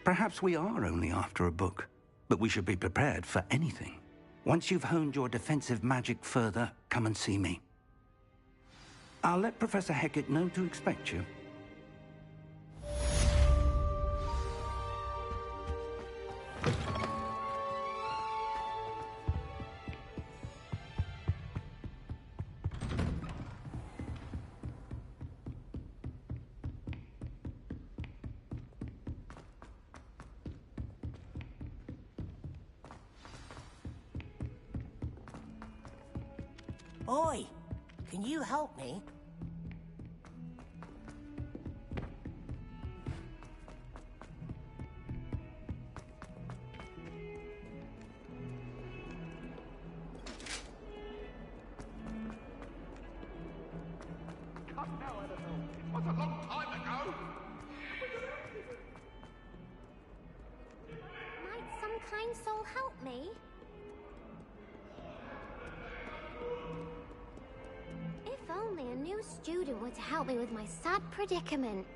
Perhaps we are only after a book, but we should be prepared for anything. Once you've honed your defensive magic further, come and see me. I'll let Professor Hecat know to expect you. Boy, can you help me? It was a long time ago. Might some kind soul help me? If only a new student were to help me with my sad predicament.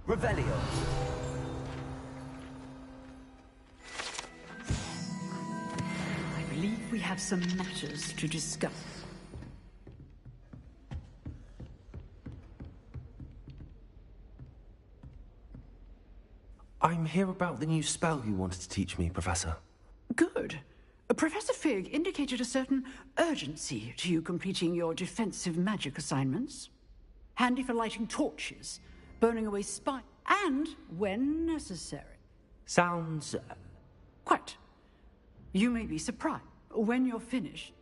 Revelio. I believe we have some matters to discuss. I'm here about the new spell you wanted to teach me, Professor. Good. Professor Fig indicated a certain urgency to you completing your defensive magic assignments. Handy for lighting torches, burning away spine, and when necessary. Sounds... Quite. You may be surprised when you're finished.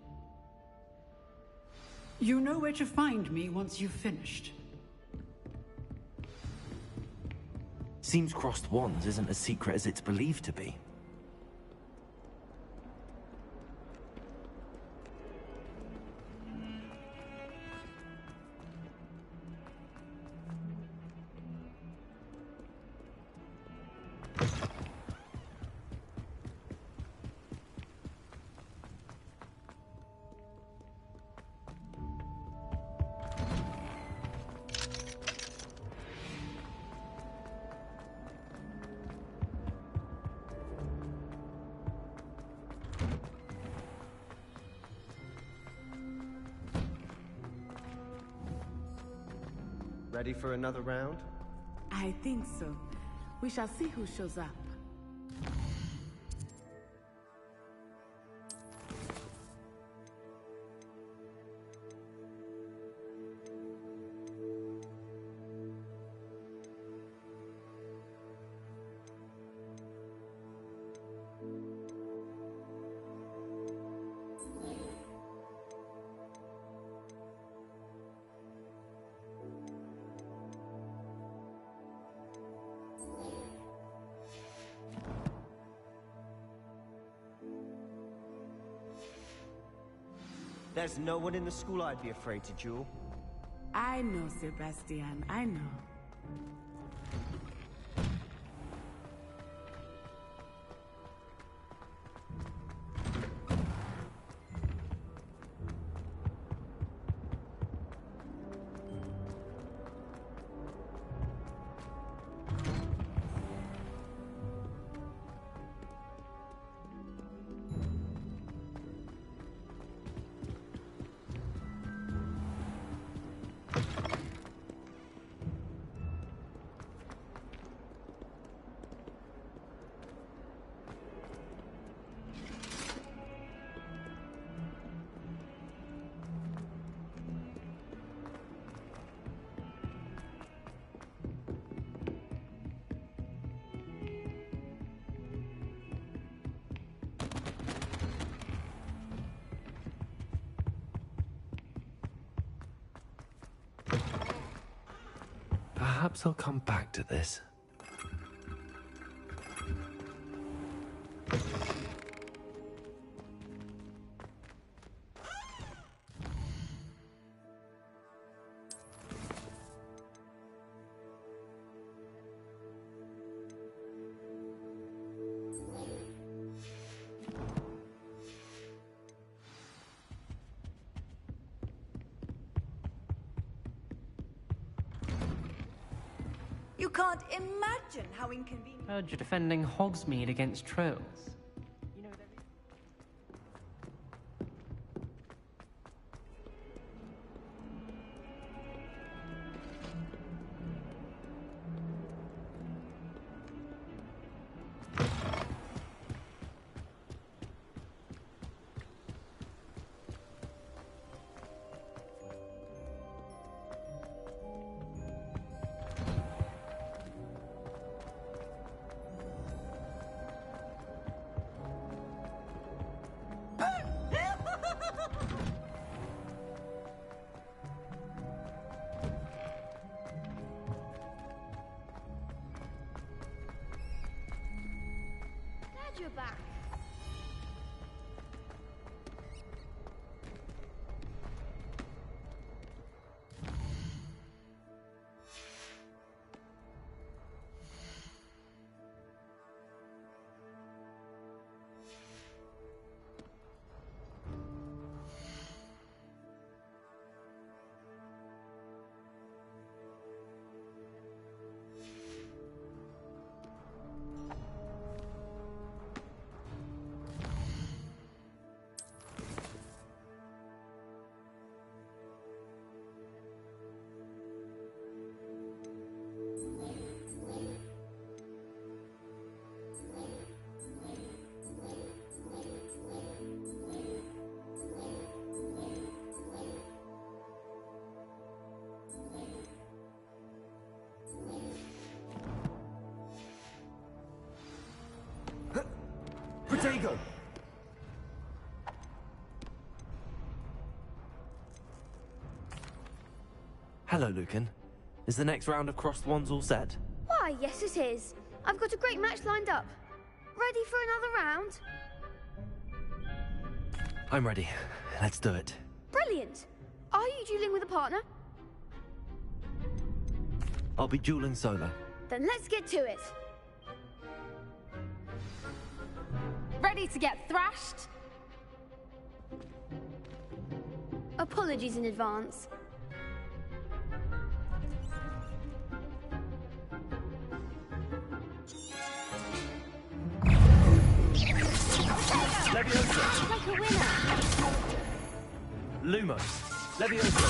You know where to find me once you've finished. Seems crossed wands isn't as secret as it's believed to be. Ready for another round? I think so. We shall see who shows up. There's no one in the school I'd be afraid to duel. I know, Sebastian, I know. Perhaps I'll come back to this. You can't imagine how inconvenient. Heard you're defending Hogsmeade against trolls. Glad you're back. Protego! Hello, Lucan. Is the next round of crossed wands all set? Why, Why, yes it is. I've got a great match lined up. Ready for another round? I'm ready. Let's do it. Brilliant. Are you dueling with a partner? I'll be dueling solo. Then let's get to it. Ready to get thrashed? Apologies in advance. Leviosa! Like a winner! Lumos! Leviosa!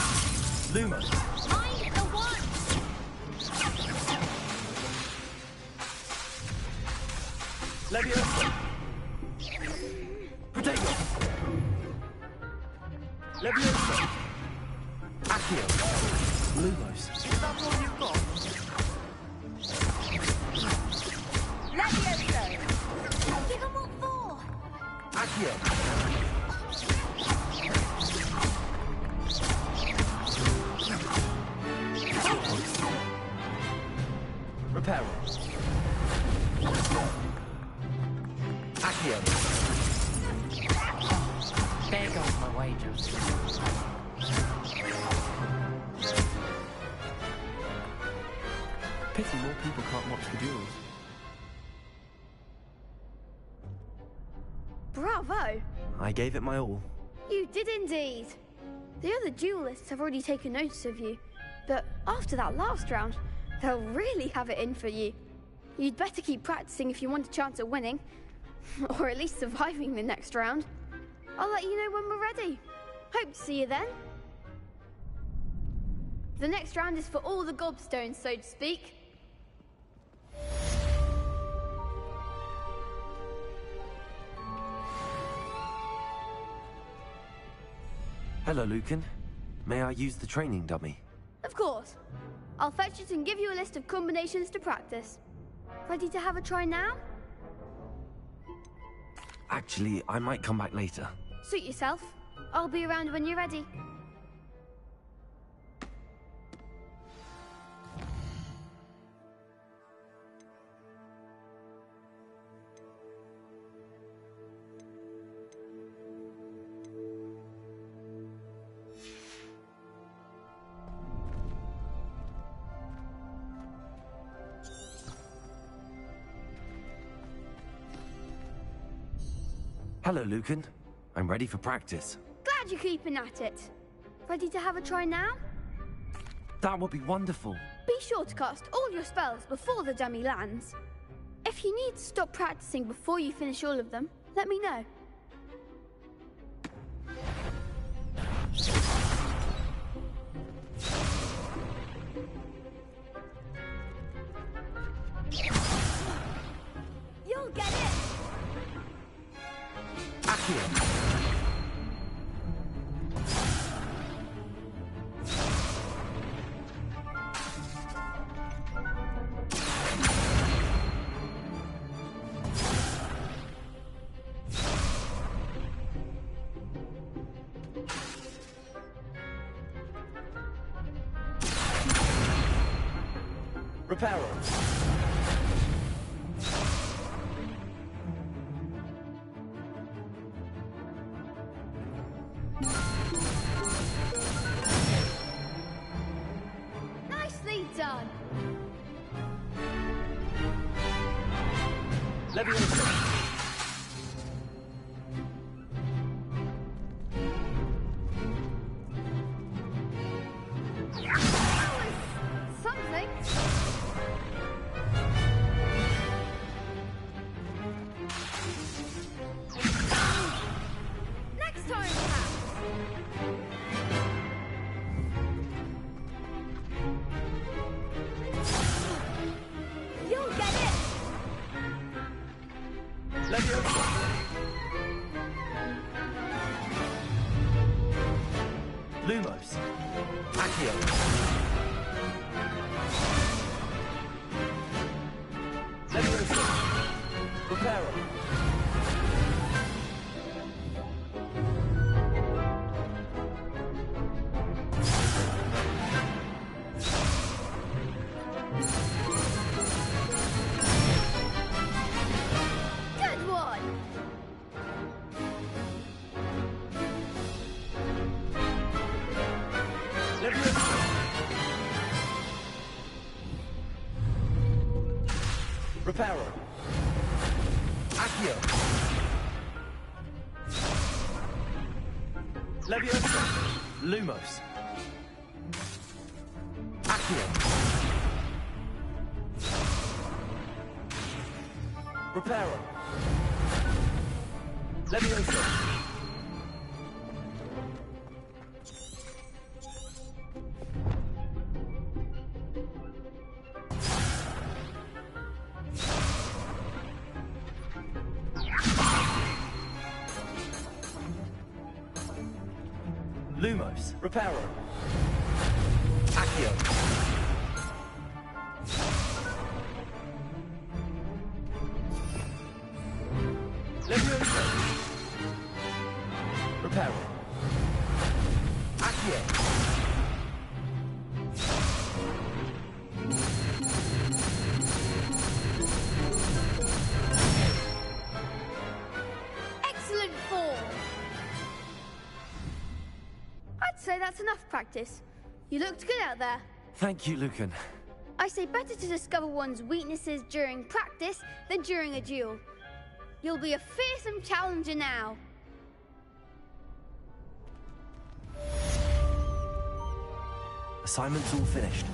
Lumos! Mind the one! Leviosa! Protego! Leviosa! Accio! Lumos! Is that all you've got? Leviosa! Give them what for! Accio! Reparo! Accio! There goes my wages. Pity more people can't watch the duels. Bravo! I gave it my all. You did indeed. The other duelists have already taken notice of you, but after that last round, they'll really have it in for you. You'd better keep practicing if you want a chance at winning, or at least surviving the next round. I'll let you know when we're ready. Hope to see you then. The next round is for all the gobstones, so to speak. Hello, Lucan. May I use the training dummy? Of course. I'll fetch it and give you a list of combinations to practice. Ready to have a try now? Actually, I might come back later. Suit yourself. I'll be around when you're ready. Hello, Lucan. I'm ready for practice. Glad you're keeping at it. Ready to have a try now? That would be wonderful. Be sure to cast all your spells before the dummy lands. If you need to stop practicing before you finish all of them, let me know. You'll get it! Accio! Reparo! Nicely done! Leviosa! Something. Next time, perhaps. You'll get it. Leviosa! Lumos! Accio! Leviosa! Reparo! Reparo. Accio. Leviosa. Lumos. Accio. Reparo. Leviosa. Lumos. Reparo. Accio. Leviosa. Reparo. Accio. Excellent form! I'd say that's enough practice. You looked good out there. Thank you, Lucan. I say better to discover one's weaknesses during practice than during a duel. You'll be a fearsome challenger now. Assignment's all finished.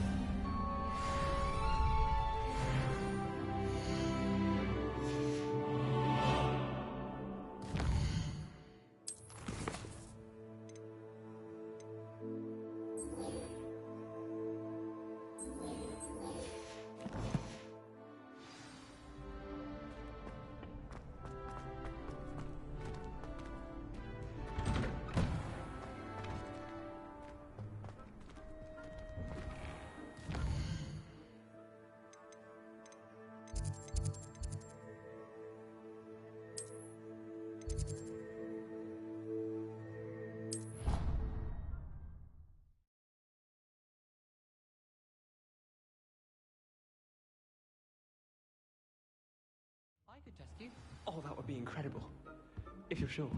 I could test you. Oh, that would be incredible. If you're sure.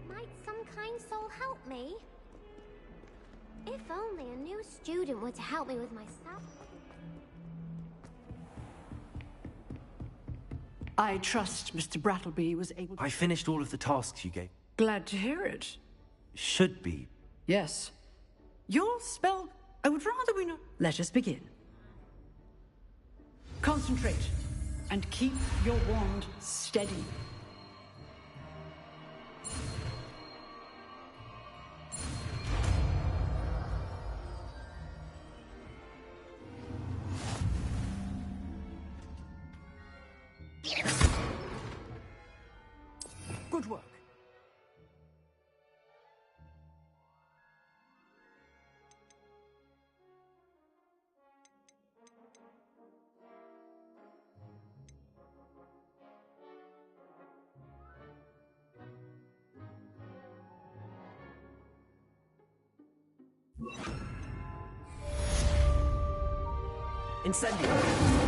Might some kind soul help me? If only a new student were to help me with my stuff. I trust Mr. Brattleby was able to... I finished all of the tasks you gave. Glad to hear it. Should be. Yes. Your spell... I would rather we know... Let us begin. Concentrate. And keep your wand steady. Good work. Incendio.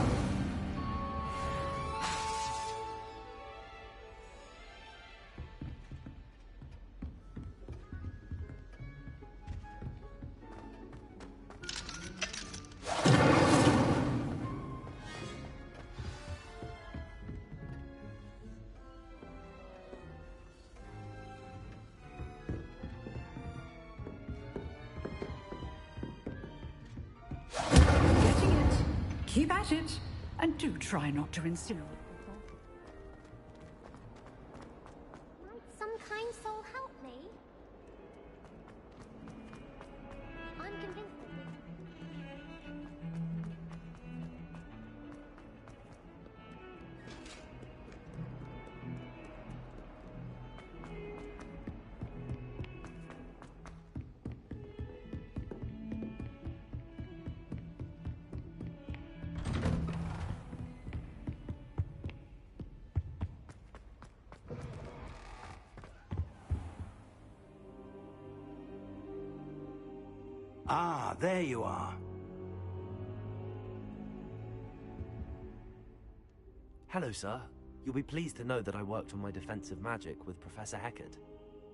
Getting it. Keep at it. And do try not to incinerate. Might some kind soul help me? I'm convinced of this. Ah, there you are. Hello, sir. You'll be pleased to know that I worked on my defensive magic with Professor Heckard.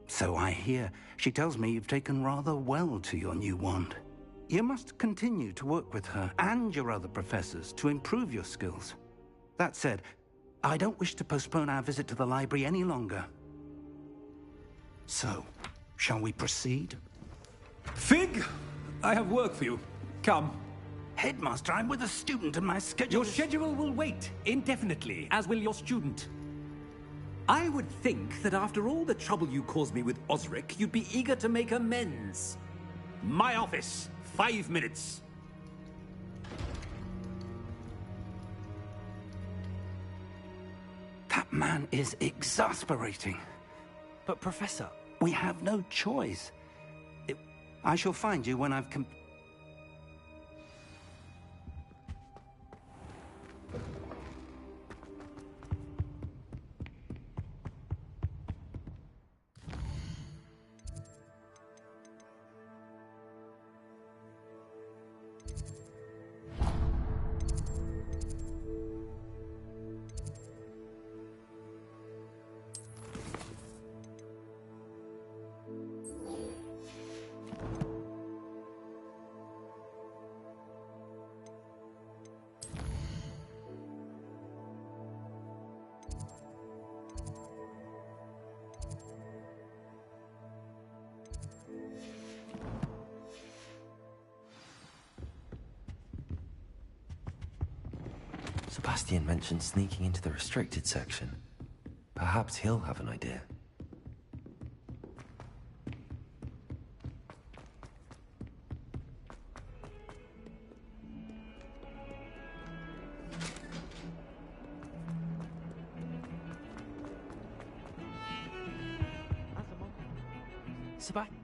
So I hear. She tells me you've taken rather well to your new wand. You must continue to work with her and your other professors to improve your skills. That said, I don't wish to postpone our visit to the library any longer. So, shall we proceed? Fig! I have work for you. Come. Headmaster, I'm with a student and my schedule... Your schedule will wait indefinitely, as will your student. I would think that after all the trouble you caused me with Osric, you'd be eager to make amends. My office. 5 minutes. That man is exasperating. But, Professor... We have no choice. I shall find you when I've Sebastian mentioned sneaking into the restricted section. Perhaps he'll have an idea. Sebastian.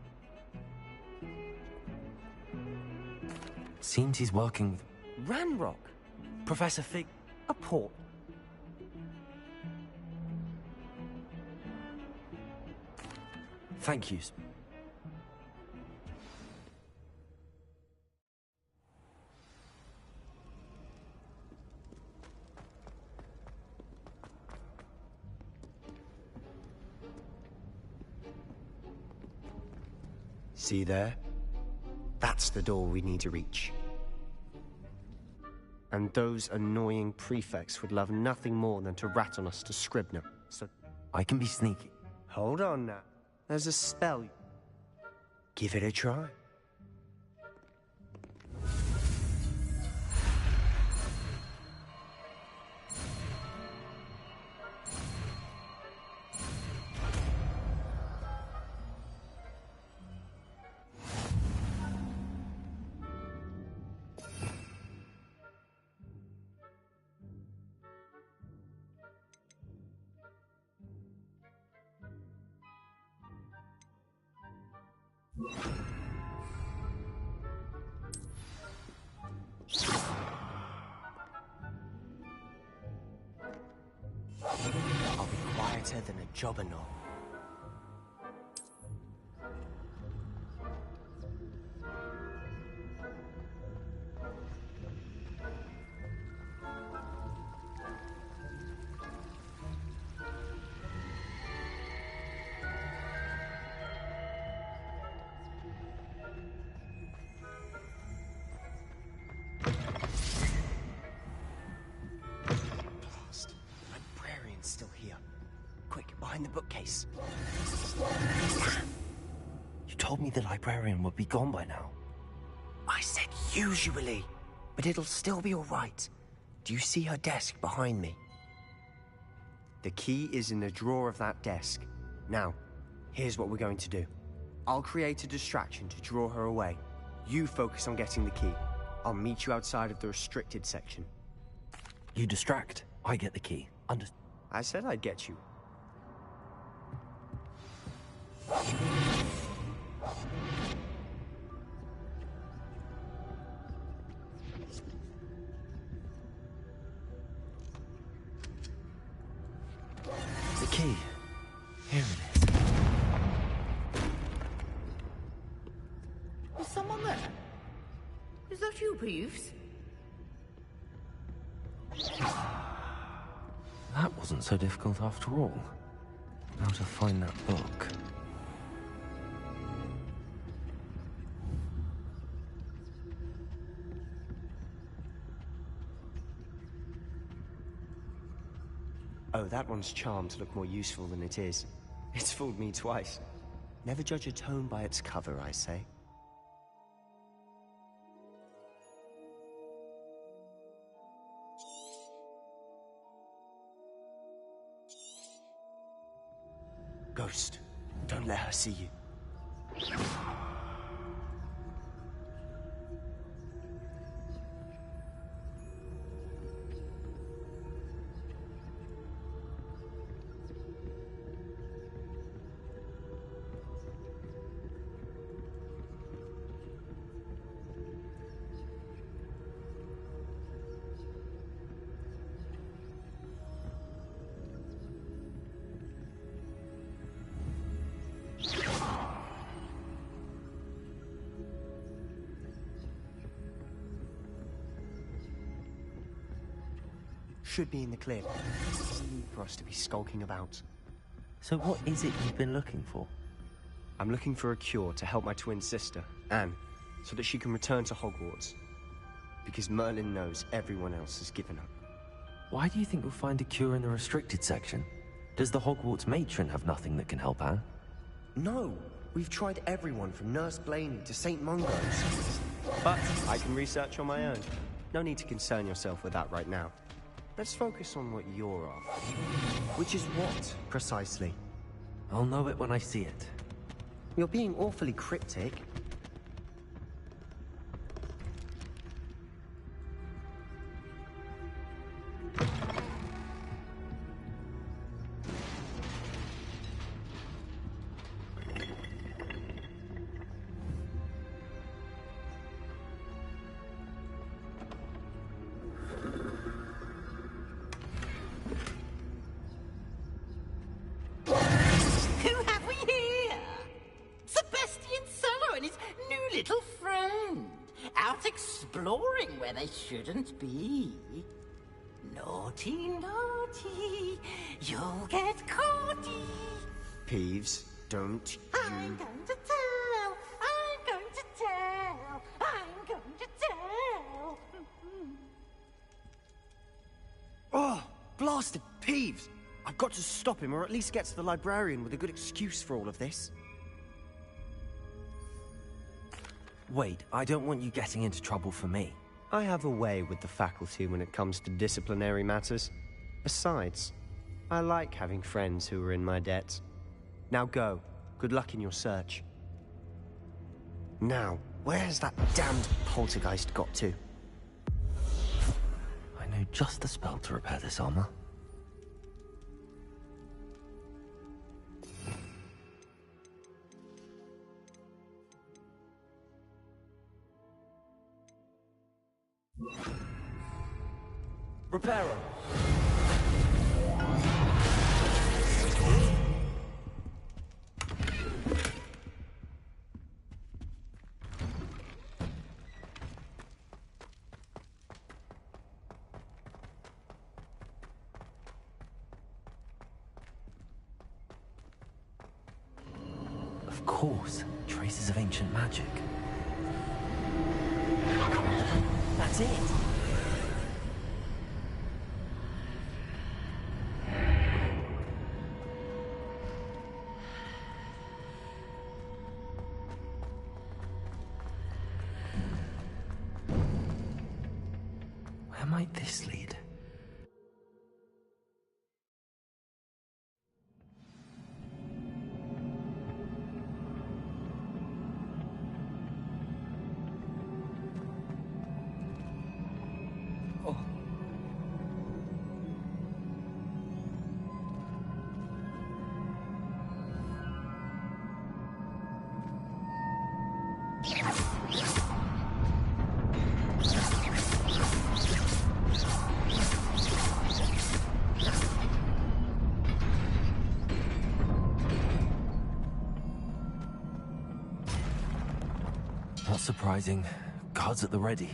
Seems he's working with Ranrock. Professor Fig. A port. Thank you. See there? That's the door we need to reach. And those annoying prefects would love nothing more than to rat on us to Scribner. So I can be sneaky. Hold on now. There's a spell. Give it a try. I'll be quieter than a jobberknoll. Still here. Quick, behind the bookcase. You told me the librarian would be gone by now. I said usually, but it'll still be all right. Do you see her desk behind me? The key is in the drawer of that desk. Now, here's what we're going to do. I'll create a distraction to draw her away. You focus on getting the key. I'll meet you outside of the restricted section. You distract, I get the key. I said I'd get you. The key. Here it is. Is someone there? Is that you, Peeves? That wasn't so difficult after all. How to find that book. Oh, that one's charmed to look more useful than it is. It's fooled me twice. Never judge a tome by its cover, I say. Ghost, don't let her see you. Should be in the clear. There's no need for us to be skulking about. So what is it you've been looking for? I'm looking for a cure to help my twin sister, Anne, so that she can return to Hogwarts. Because Merlin knows everyone else has given up. Why do you think we'll find a cure in the restricted section? Does the Hogwarts matron have nothing that can help Anne? No! We've tried everyone from Nurse Blaney to St. Mungo's. But I can research on my own. No need to concern yourself with that right now. Let's focus on what you're after. Which is what, precisely? I'll know it when I see it. You're being awfully cryptic. Shouldn't be. Naughty, naughty, you'll get caughty. Peeves, don't I'm going to tell, I'm going to tell, I'm going to tell. Oh, blasted Peeves! I've got to stop him, or at least get to the librarian with a good excuse for all of this. Wait, I don't want you getting into trouble for me. I have a way with the faculty when it comes to disciplinary matters. Besides, I like having friends who are in my debt. Now go. Good luck in your search. Now, where's that damned poltergeist got to? I know just the spell to repair this armor. Repair him. Of course, traces of ancient magic. That's it. Where might this lead? Not surprising. Cards at the ready.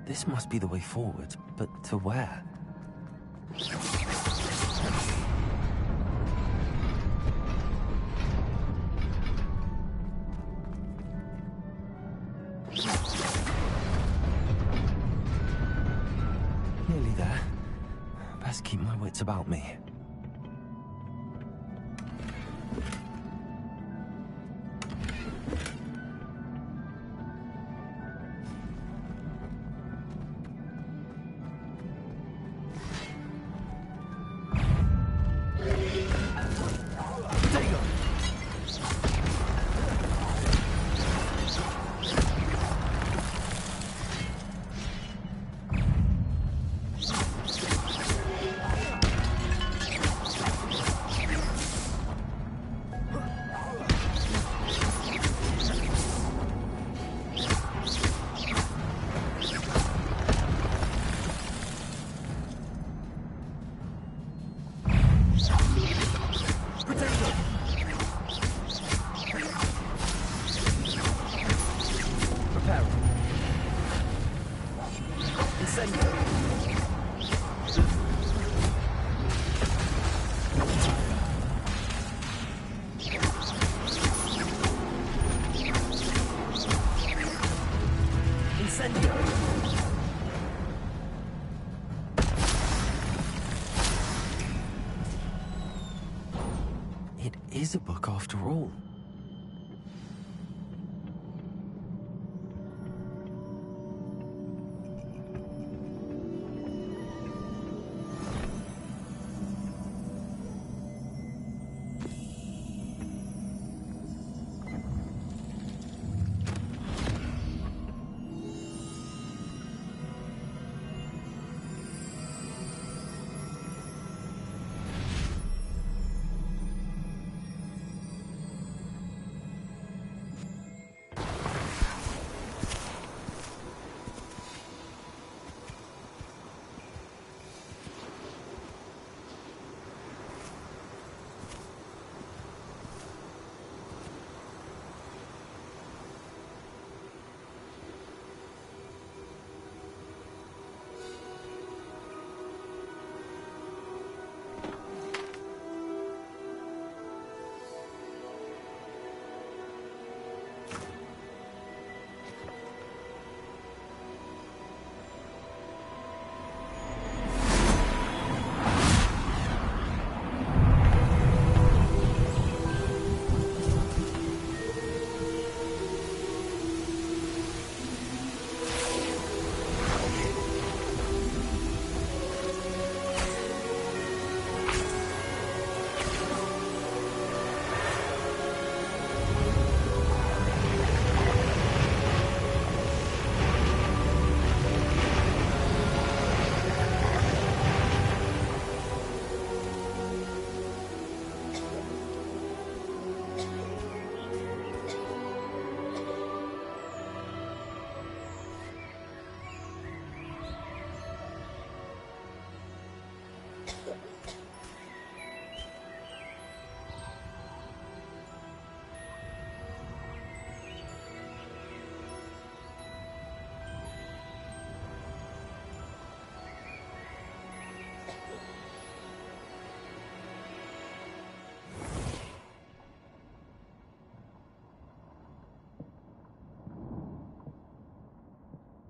This must be the way forward, but to where? Nearly there. Best keep my wits about me. It is a book after all.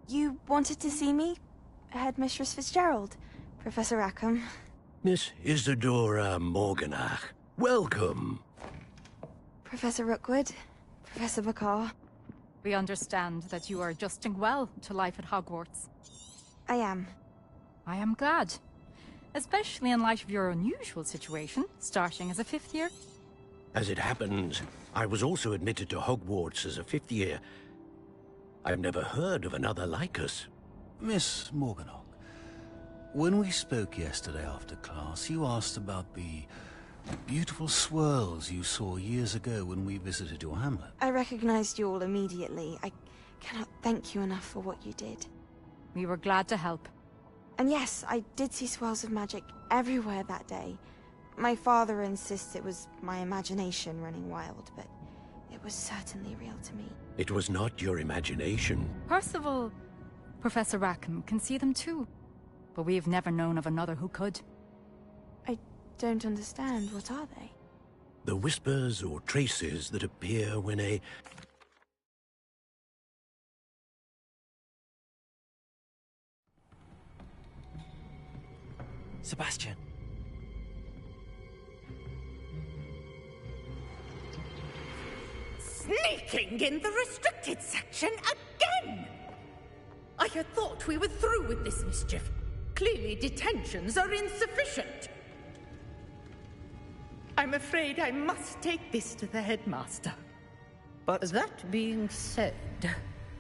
You wanted to see me? Headmistress Fitzgerald, Professor Rackham. Miss Isadora Morganach, welcome. Professor Rookwood, Professor McCaw. We understand that you are adjusting well to life at Hogwarts. I am. I am glad. Especially in light of your unusual situation, starting as a 5th year. As it happens, I was also admitted to Hogwarts as a 5th year. I've never heard of another like us. Miss Morganach, when we spoke yesterday after class, you asked about the beautiful swirls you saw years ago when we visited your hamlet. I recognized you all immediately. I cannot thank you enough for what you did. We were glad to help. And yes, I did see swirls of magic everywhere that day. My father insists it was my imagination running wild, but it was certainly real to me. It was not your imagination. Percival, Professor Rackham can see them too. But we have never known of another who could. I don't understand. What are they? The whispers or traces that appear when a... Sebastian. Sneaking in the restricted section again! I had thought we were through with this mischief. Clearly detentions are insufficient. I'm afraid I must take this to the headmaster. But that being said,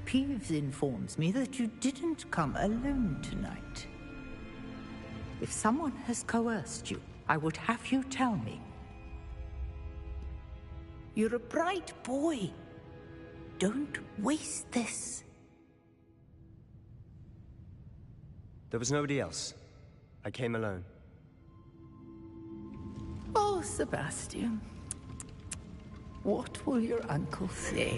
Peeves informs me that you didn't come alone tonight. If someone has coerced you, I would have you tell me. You're a bright boy. Don't waste this. There was nobody else. I came alone. Oh, Sebastian. What will your uncle say?